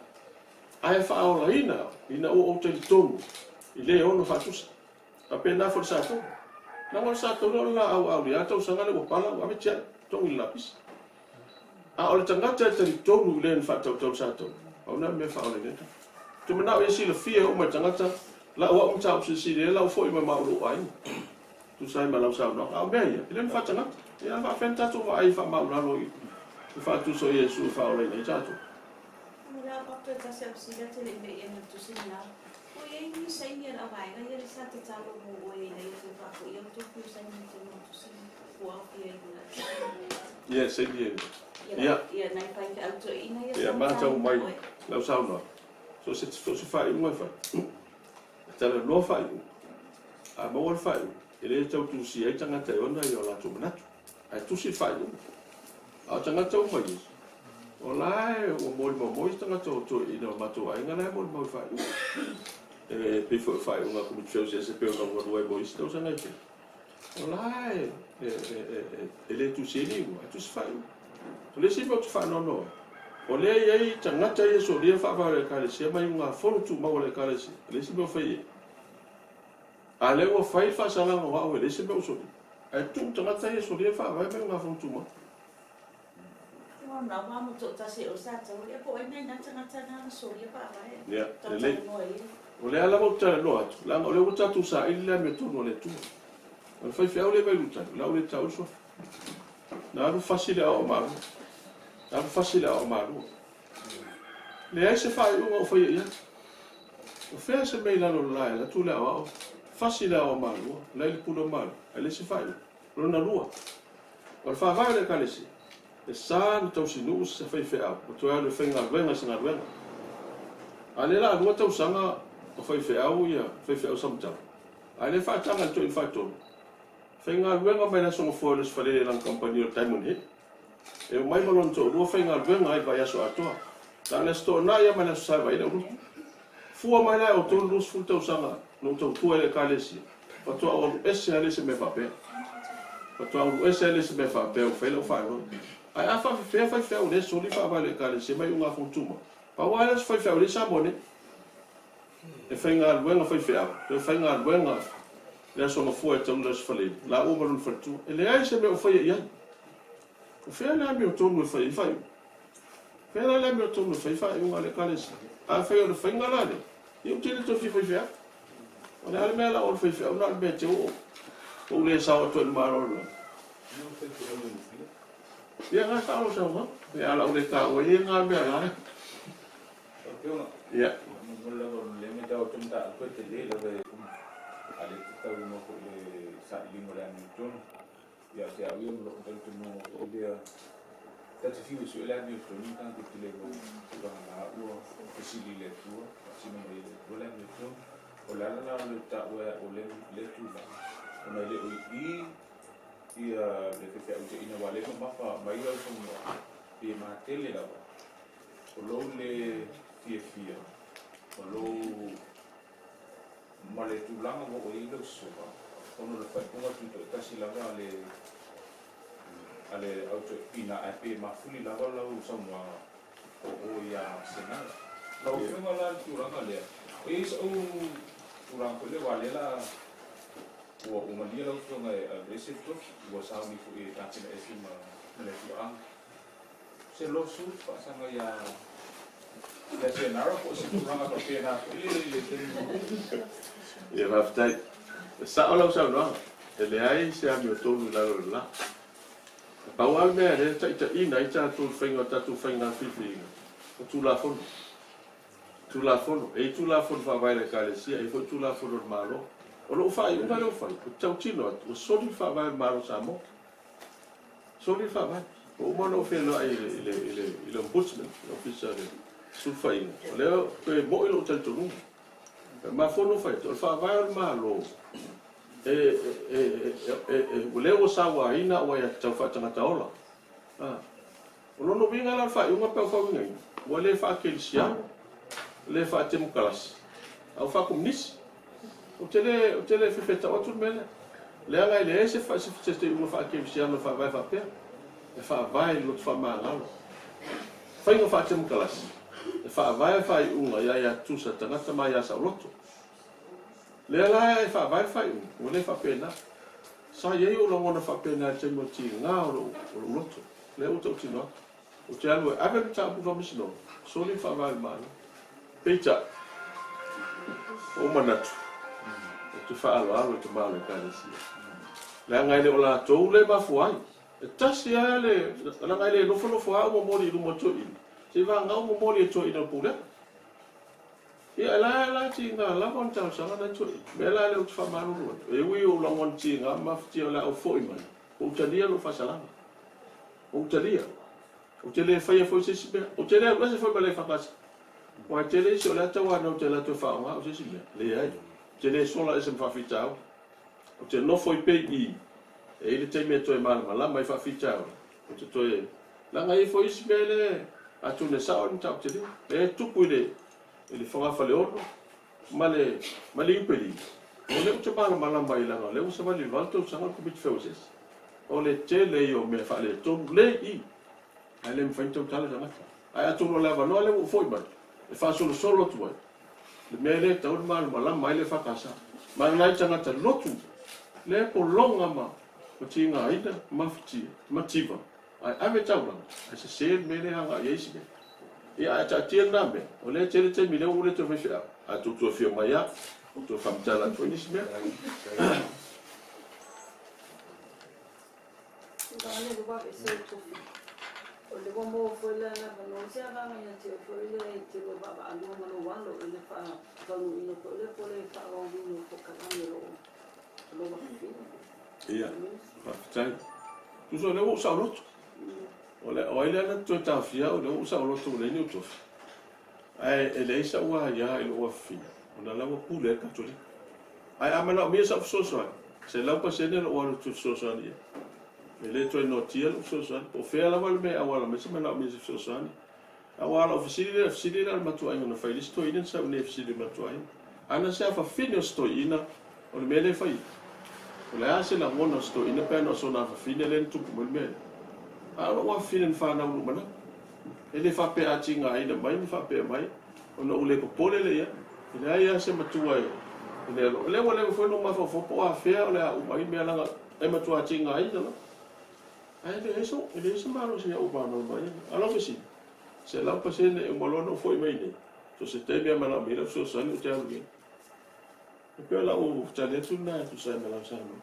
ai fa o la ina o te tomu ile ono fa tu sa apena for sa to na mo sa to la au ya to sanga le pala wa me tia to ila pis a o le tanga te to nu le fa to sa to o na me fa o le to me na o si le fia o me tanga la o ta si le la fo i me ma o ai tu sai ma la sa no a me ile fa tanga ya fa fenta to va ai fa ma la lo i fa tu so yesu fa o le ta to Mula waktu itu saya bersiap cili yang itu sih nak. Oh ini saya ni ada apa? Ini jadi satu calon mau ini itu aku yang tu saya ni tu sih buat dia buat. Ya saya Ya naik pakai auto ini ya macam mai la sa no so se fa i mo fa tala no fa a mo fa ele tau tu si ai tanga te ona yo la tu manatu ai tu si fa a tanga tau mai olai o mo tanga to ina mato ai ngana mo fa e pe fa unha como tu se pe o no mo isto sa ngai olai ele tu si ni tu si fa le si mo tu fa no o le ai tanga tai so le fa va le kale se mai unha fono tu mo le kale se le si mo fa ale o fa sa la no o le si mo so ai tu tanga tai so le fa va me unha fono tu mo na vamos toda se usar então eu vou nem na tanga na soria para vai ya le ala mo tala lo atu la o le uta tu sa illa me tu no le tu o fai fia o le vai luta la o le tau so na ru facile o ma le ai se fai o fai ia o fea se me la lo la tu le o facile o ma la il pulo ma le se fai lo na lua o fa va le kalesi e sa no tau sinu se fai fea o tu le fai nga venga se nga venga ale la lua tau sanga o fai fea o ia fai fea o samta ale fa tanga to il fa to fai nga venga mai na so fo le fale la compagnie o Diamond Head e mai malon to lua fai nga venga ai vai aso atoa ta le sto na ia mai na sa vai na fua mai la o tolu lus fu tau sanga no tau tua le kalesi pa tua o ese ale se me fape pa tua o ese ale se me fape o fela fa no ai afa fe o le soli fa vale kalesi mai unga funtuma pa wala fa o le samone e fainga luenga e fainga luenga le so no fua tau le fale la o malu fatu e le ai se me o fa ia o fe la mi o tolu fa Pera le me tonu fai unga le kalesi. A fai o fai ngala le. Eu tele to fai. Ona ale me la o fai ona me te o le sa o to maro. Ya nga sa o sa ma. Ya la o le ka o ye nga me la. Ya. Mo la le me ta o tumta ko te le le ale ta uno ko le sa limo la mi ton. Ya se había lo que no idea. That's a few so la mi to ni kan ke le go ba o si li le tu si me le la mi to o la le ta o le tu la o le o i le ke o ina wale ko ma fa mai o so mo e ma tele la o lo le fia o lo ma le tu la mo o i lo so ba o no le fa ko tu ta si la le ale auto ina ape mafuli la wala usama o ya sena la ufema la turanga le is o turanga le wale la o umalia la usama aggressive to o sauni fu e tatina esima le tuang se lo su fa sanga ya se naro ko se turanga to pena e raftai sa ola sa no ele ai se a mi tonu la Pawal me re ta ina ita tu fainga tatu fainga fifi. Tu la fono. E tu la fono fa vai le kalesi, e foi tu la fono malo. O lo fai, una lo fai. Tau tino, o soli fa vai malo samo. Soli fa vai. O mono fe lo il ombudsman, l'officer sul fainga. O leo pe mo ilo tal tu. Ma fono fai, o fa vai malo. O leo sawa ina o ya tau fa tanga taola. O lono vinga la fa unga pe fa vinga. O le fa kelsia. Le fa temu kalas. Au fa komunis. O tele fefeta o tu mele. Le anga le se fa se te unga fa kelsia no fa vai fa pe. E fa vai lo fa manga. Fa inga fa temu kalas. E fa vai fa unga ya tu sa tanga tama ya sa loto. Le la e fa vai fai o le fa pena sa ye o longo na fa pena te mo ti nga o loto le o to ti no o te alu ave ta bu no misino so le fa vai mal peita o manatu o te fa alo te mal ka le si le nga le o la to le ba fuai e tasi ale la nga le no fo fuai o mo li mo to i se va nga o mo li to i no pule ia la tinga la kon tau sanga na tu bela le utfa maru e wi o longon tinga ma fti la o foi man o tadia lo fasala o tadia o tele fai foi se sibe o tele o se foi bale fa pas o tele so la tawa no tele to fa o se sibe le ai tele so la se fa fitao o tele no foi pe i e ile te me to e mal ma la mai fa fitao o te to e la ngai foi sibe le a tu ne sa on tau tele e tu puile ele fonga fale ono male impeli o le te bana mala mai la le usa vale valto sanga ko bit feuses o le tele yo me fale to le i ale me faito tala sanga ai atu no leva no le foi ba e fa solo tu le me le tau mal mala mai le fa casa ma nai tanga ta lotu le ko longa ma o tinga ida mafti mativa ai ave tau ai se me le hanga yesi ia ta tiena me o le tele te mile o le to fia a tu fia mai a tu famtala to ni sme Dale do ba ese to o le mo foi la no se va na te foi le te lo ba ba no no walo le fa ka no ino ko le fa o no ko ka lo ba ia fa tu so le o sa lot o ele ana to ta fia o le sa lo to le ni to ai ele sa wa ya ele o fi ona la pu le ka to ai amana mi sa so se la pa se ne o to so ni ele to no tiel so o fe la val me awala me se me na mi so awala ofisili la matuainga na fai listo ina sa une ofisili matuainga ana sa fa fino sto ina o le mele fai o le ase la mona sto ina pe no sona fa fino len tu mo mele a wa fino fa na lu mana ele fa pe a tinga ina mai fa pe mai o no le popole le ya ina ia se matuai le wale foi no ma fo po a fe o le a mai me la e matua tinga ina no ai le eso malo se o ba no mai alo que si se la pasene e molono foi mai ne so se te mia mala mira so sa ni te albi e pe la o tale tu na tu sa mala sa no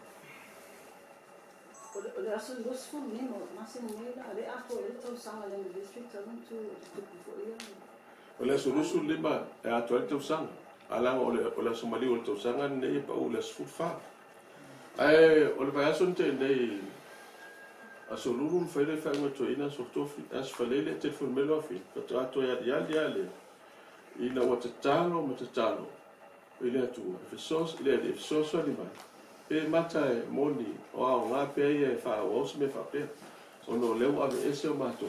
o le aso dos fo meno mas ne la le ato e to sa le district to for ia o le so rusu lima e ato e to sang ala o le somali o to sanga ne pa o le sfufa ai o le pa so te nei a solulu fele fa ngo to ina so to as falele te fun melo fi to ato ya le ina o te talo ile tu fe sos ile so ni mai e mata e moni o a nga pe e fa o se me fa pe o no le o ave ese o mato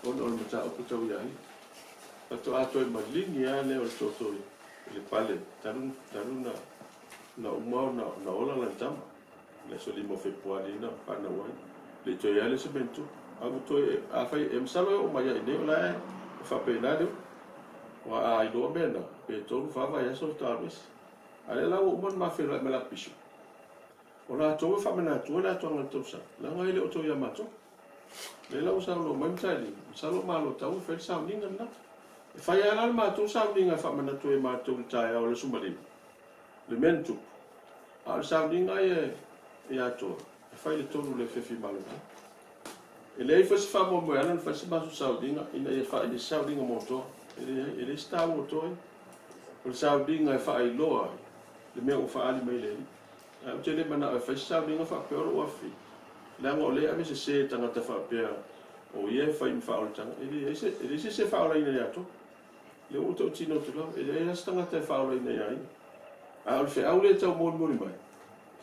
o no mata o to ya ni to ato e malini ya le o to le pale talu na uma na ola la tama le so li mo fe poali na pa na wai le to ya le se bento a to a fai em salo o mai ne ola fa pe na de wa ai do bena pe to fa va ya so ta res ale la o mon ma fe la me la piso ola to fa me na to la to na to sa la ngai le o to ya ma to le la o sa lo mai tali salo ma lo ta o fe sa ni na e fa ya la ma to sa ni nga fa me na to e ma to ta ya o le sumari le mento al sa ni nga ya to fai le tonu le fefi malo e lei fa se fa mo mo ana fa se ba su saudinga ina e fa le saudinga moto ele sta moto o saudinga fa ai loa le me o fa ali mai le a te le mana fa saudinga fa pe o fi la mo le ame se tanga ta fa pe o ye fa im fa o tanga ele se fa o ina ya to le o to tino to lo ele sta tanga ta fa o ina ya a o fe au le ta mo mai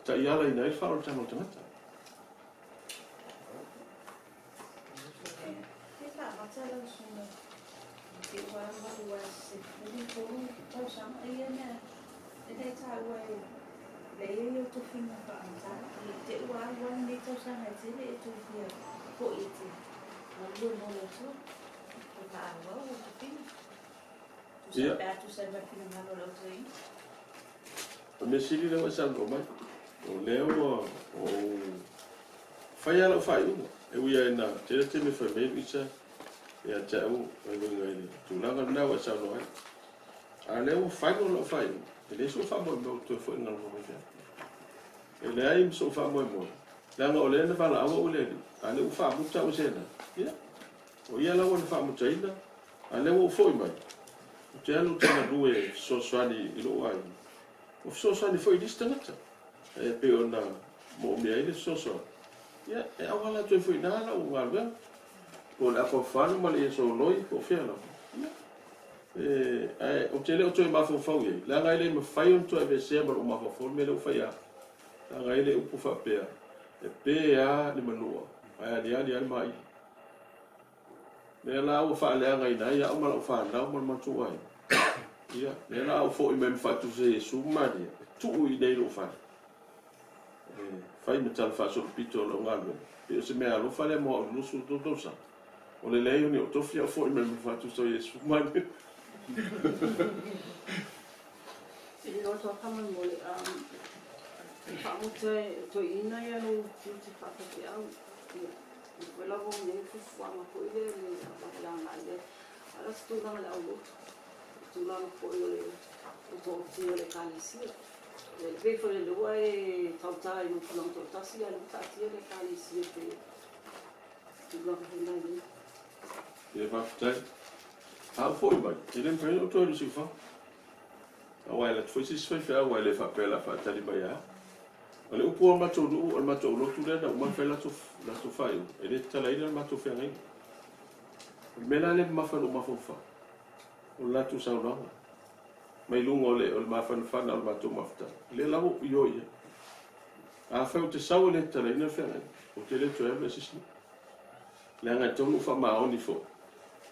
ta ia la ina fa o tanga me sili le sa no mai o leo o fai ala fai e uia na te me fai me isa ya tau e ngai tu langa na wa sa no a leo fai no fai ele so fa mo to fo na mo me ele ai so fa mo langa o le na fala o le a le fa mu ta o sena ya o ia la o fa mu taina a le o foi mai te alu tana due so swani i lo ai o so swani foi distanta e pe ona mo me ai so ya e awala tu foi na o alba o la ko fa no le so loi ko fiala o te le o to ma fo fo ye la ngai le me fai on to e se ma o ma fo me le o fai ya la ngai le o pu fa pe e pe ya le manua ai ali mai le la o fa le ngai na ya o ma o fa na o ma tu ai ia le la o fo i me fa tu se su ma di tu i dei lo fa fai me tal fa so pito lo ngalo e se me alo fa le mo lo su do sa o le lei ni o to fia fo i me fa tu so ye su ma di e lo to kama mo le fa mo to ina ya no ti fa pe au quella con le fuama poi le la ngai ala stu la la o tu la poi le to ti le canisi le pe fo le lo e tauta i no plan to tasi ala tasi le canisi pe tu la con la ni e fa tai a foi mai ele me o to le si fa a wa la foi si fa wa le fa pe la fa tali mai a ole o po ma to lo tu le na ma fa la to fai e le tala ina ma to fa ngai me la le ma fa lo ma fa o la tu sa lo mai lungo le o ma fa na ma to ma fa le la o yo ye a fa o te sa o le tala ina fa ngai o te le to e me si le nga to no fa ma oni fo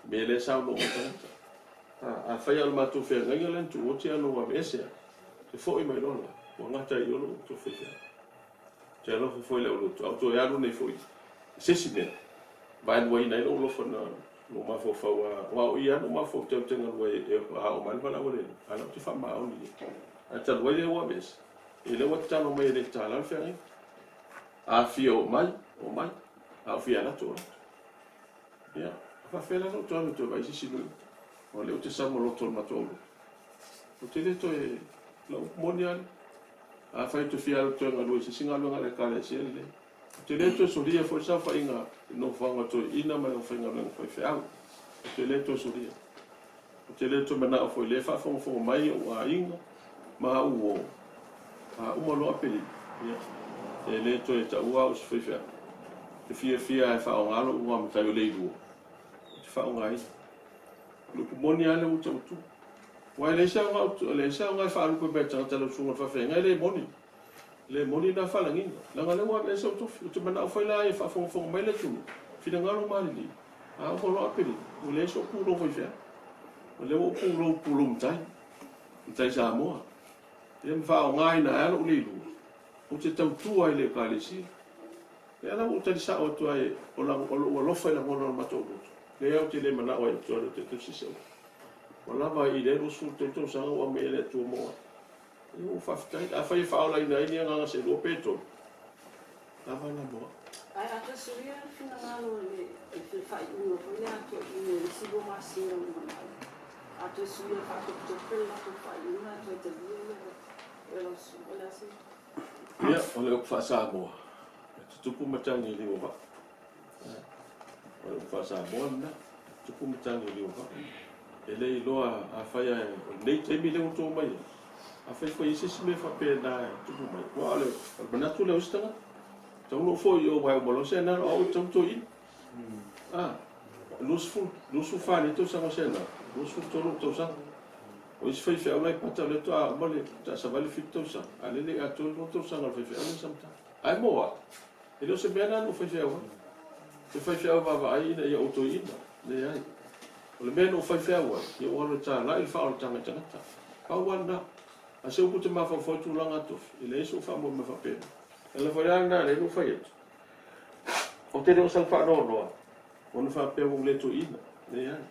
me le sa lo a fai al matu fe ngai len tu o tia lo wa ese te foi mai lo o ngata i lo to fe te lo foi le lo to ya lo nei foi se sine vai no i nei lo fo na lo ma fo fa wa o ia no ma fo te te ngoi e a o mal bala wole ala te fa ma o ni a te lo le wa bes e le wa tano mai le tala fe ngai a fio mai o mai a fia na to ya fa fe la to to vai si no o le o te samo lo to ma to o te le to e lo monial a fai to fia to nga lo si singa lo nga le kale si le te le to so dia fo sa fa inga no fa nga to ina ma fa nga lo fa fe au te le to so dia te le to mana fo le fa fo mai o a inga ma o a mo lo apeli ya te le to e ta ua o se fe te fia e fa o ngalo ua ma tai o le lu te fa o ngai lo ku moni ale o tu wa le sa nga fa lu ko beta ta lo sunga fa fe ngai le moni na fa langi la ngale wa le so tu te mana fa la e fa fo mai le tu fi na ngalo mali ni a ko lo apeli o le so ku lo fe o le o ku lo mtai sa mo e fa o ngai na alo le lu o te tau tua i le kalesi e ala o te sa o tua e o lo fa la mo ma to le au te le mana o to te si se wala ba i le rusu te to sa o me le tu mo o fa a fa la ina ni nga se lo peto lava na mo ai a te suria fina ngalo le te fa i no ko le ato i le si bo ma si no a te suria fa to pe la to fa i na to te le lo su la si ya o le fa sa mo te tupu matangi li o ba o le fa sa mo na tupu matangi li o ba ele loa a fai nei te mi le o to mai a fai foi se me fa pe na tupu mai wa le bana tu le ustana to no foi o vai mo se na o to in nos fa ni to sa mo se na nos to sa o is fai fa mai pata le to a mo le ta sa vale fit to sa ale le a to no to sa no fai fa ni samta ai mo e lo se bena no fai fa wa se fai fa va ai na ia o to in le ai o le meno fai fa wa ia o le ta la il fa o tanga tanga pa wanda a se o te ma fa tu langa to ile so fa mo me fa pe ele foi ana le no fai o te no sal fa no o no fa pe o le to ina le ai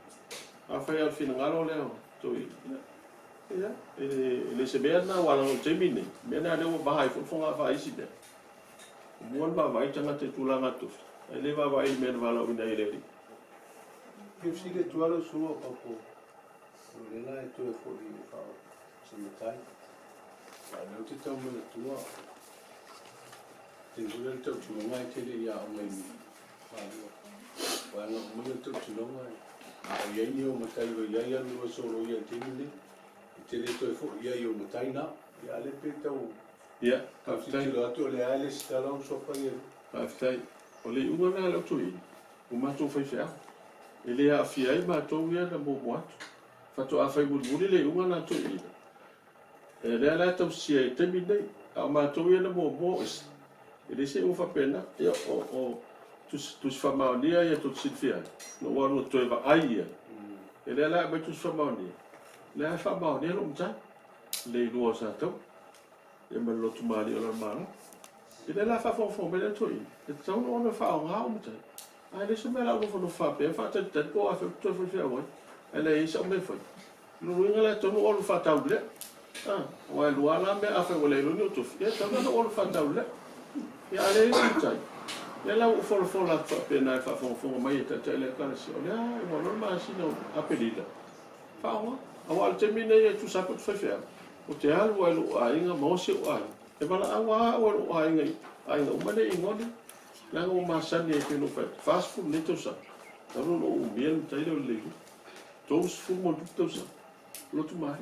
a fai al fin ngalo le to ina ya ele se bena wala o te mine mena le o vai fo nga fa isi de mo ba vai tanga te tu langa to ele va vai men vala o ina ile If she get to all so Opapo, le na e to e fo i fa se me tai. Le o te tau mana tua. Te hula tau tunonga e tele ia o mai mi. Wanga mana tau tunonga e. O iai ni o matai o iai anu o solo ia te mine. Tele to e fo iai o matai na. Ia le pe tau. ya Ka fiti lo atu le ale stala o sofa ia. aftai o le unga na le to in o ma to fai fa ele a fia i ma to ia na mo mo fa to a fai bulu le unga na to in ele ala to sia te mi nei a ma to ia na mo mo ele se o fa pena ia o tu fa ma dia ia to sit fia no wa no to va ai ia ele ala ba tu fa ma dia le fa ma dia lo mta le lo sa to e me lo tu mali o la mala ele la fa fo me le to in e tau no me fa o nga o mta ai le se me la go no fa pe fa te ko a fe to fo fia wa ele i sa me fa no ringa le to no o fa tau le wa lu ala me a fe o le no to e tau no o fa tau le ya le i tai ya la fo la fa pe na fa fo mai te le ka si o ya mo no ma si no a pelida fa o a wa te mine e tu sa ko fa fia o te alu wa lu a inga mo se o ai e bala a wa o lu a inga o mane i ngone la o ma sa ni ke no fa fast food le to sa no no o bien tai le toast food mo to sa lo tu mai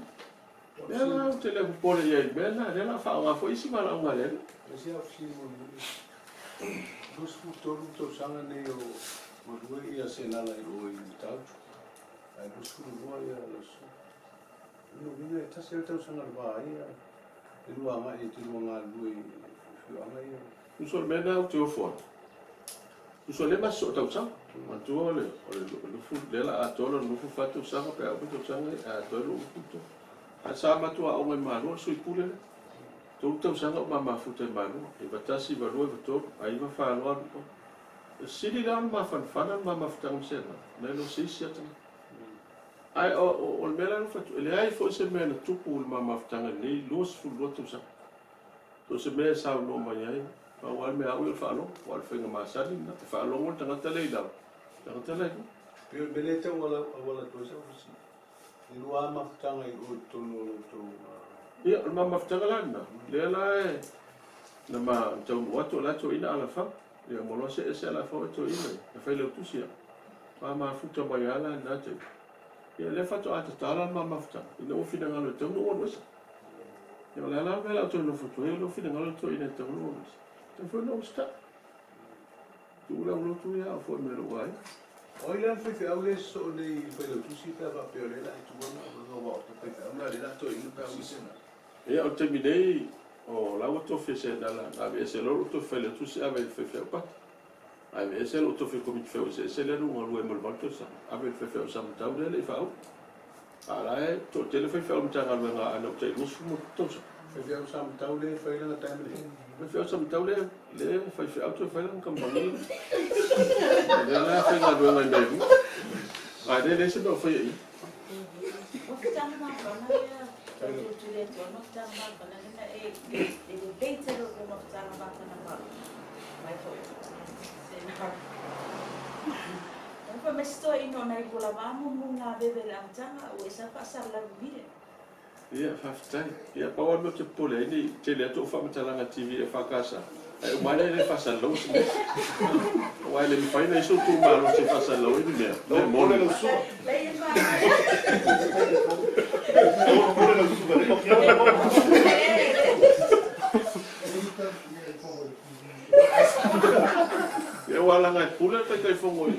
ya la o te le ko pole ye bena la fa o fo isi mala o ngale Ese a fisi mo dos futuro to sanga ne o mo due ia se nala i o i tau. Ai dos futuro ia los. No vina ta se tau sanga ba ia. E lua ma e te lua ngā lui i whianga ia. un sol mena o te o fo Uso le maso tau sang. Mantua ole lufu le la atola lufu fatu sang pe au tau sang a tolu lufu. A sa matua o mai manu sui pule. Tau sang o mama futa manu. E batasi value vato ai va fa lo. Sili la ma fanfana ma maftang sena. Nelo sisia tana. Ai o mela fatu le ai fo se mena tupu ma maftanga ni los fu lotu sang. To se me sa no mai ai. Awal me awal falo, wal fenga masali na falo mo tanga tale ida. Tanga tale. Pero belete wala to sa fusi. Ilua maftanga I o tonu to. Ia ma maftanga lana. Le la na ma tau watu la to ina ala fa. Ia mo lo se ala fa to ina. Na fa le tusia. Ma futa mai ala na te. Ia le fa to ata tala ma maftanga. Ina o fina ngalo tonu o wasa. Ia la vela to no futu. Ia lo fina ngalo to ina tonu o wasa. Foi não está. Tu lá no tu já foi meu lugar. Olha, foi ao leso de foi o tu cita para piolela e tu não volta. Foi uma de lá tô indo para o cena. Eu terminei o lá o tu fez lá a vez o tu fez tu se avait fait pas. A vez o tu fez como tu fez, c'est là où on loue mal volto ça. Avait fait ça me tau dele e fao. Ala e to tele foi faire um tanga nga ana te nos fu to. Foi ao sam tau le foi na time. Foi some tau le foi auto foi um campani. Ela foi na do na dele. A dele se não foi aí. O que tá na bana é o diretor, não tá na bana é debater o não tá na bana. Vai foi. Então mas estou indo na igreja vamos na beber a tanga ou essa passar lá vire. Ia faftai. Ia pawa no te pole ni te le to fa mtalanga TV e fa casa. E o male le fa salo se. O ai le fai na iso tu malo se fa salo ni me. No mole lo su. Lei fa. Mole lo su per E wala nga pula ta kai fongo ni.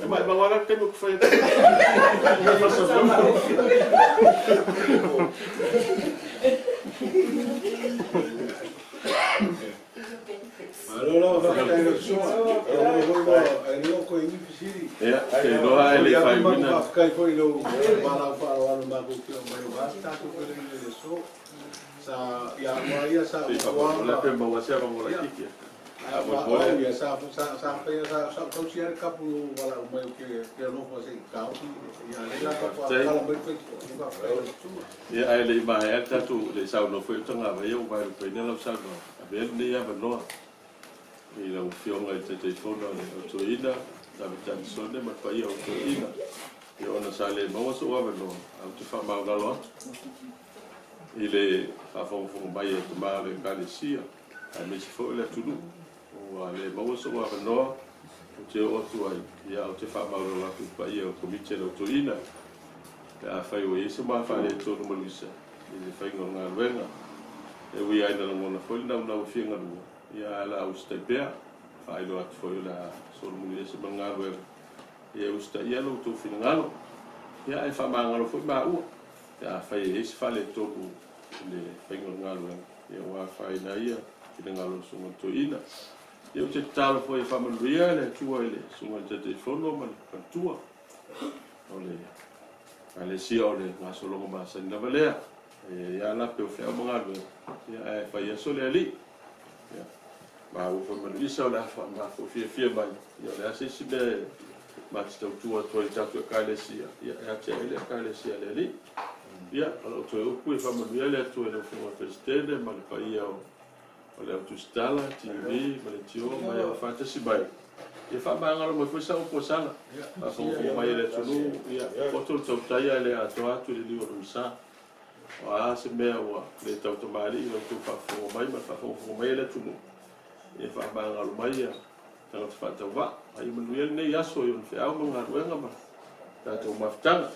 E mai wala ke mo fa. Allora va a fare allora con I figli. Che lo hai le fai mina. Kai poi lo bala faro ano ma ko mai basta to per il so sa ya Maria sa La pemba wa sia mo la kiki. Ya sa kau siar kapu wala mai ke no fa sei kau ya le la pa kala mai ko Ya ai le mai ata tu le sa no foi tanga va eu vai pe ne lo sa no. A ver ni ya no. I la ufionga I te telefono o to ina, la vitan sonde ma pa ia o to ina. I ona sale mo so wa no, au te fa ma lo. I le fa fo mai e to ma le galesia. Ai me se fo le tudu. O le mo so wa no. O te o tu ai, ia o te fa ma lo tu pa ia o komite o to ina. A fa o ese ma fa le to no luisa. I le fa ngona wenga. E wi ai na ngona fo na na fianga no. Ia la usta bea fai lo at foi la sol mulher se mangalo ia usta ia lo tu finalo ia e fa mangalo foi ba u ia fai esse fale toku le fengo ngalo ia wa fai na ia finalo so to ina ia te talo foi fa maluia le tua ile so te telefono ma tua ole ale si ole ma solo ma sa na valea ia la pe o fe mangalo ia e fai so le ali ma o fa maluisa la fa ma fo fia mai ia le ase si be ma sta tua to i tatu kalesia ia te ele kalesia le li ia o to o ku fa maluia le to le fo te stede ma le fa ia o le tu stala TV ma le tio ma ia fa te si bai ia fa ma ngalo mo fo sa o posala fa fo mai le tunu ia o to tai le ato atu le li o sa o a se me o le tau to mari o to fa fo mai ma fa fo mai le tunu e fa banga lo mai ya tanga fa ta va ai manuel ne yaso yo fe au manga wenga ma ta to maftanga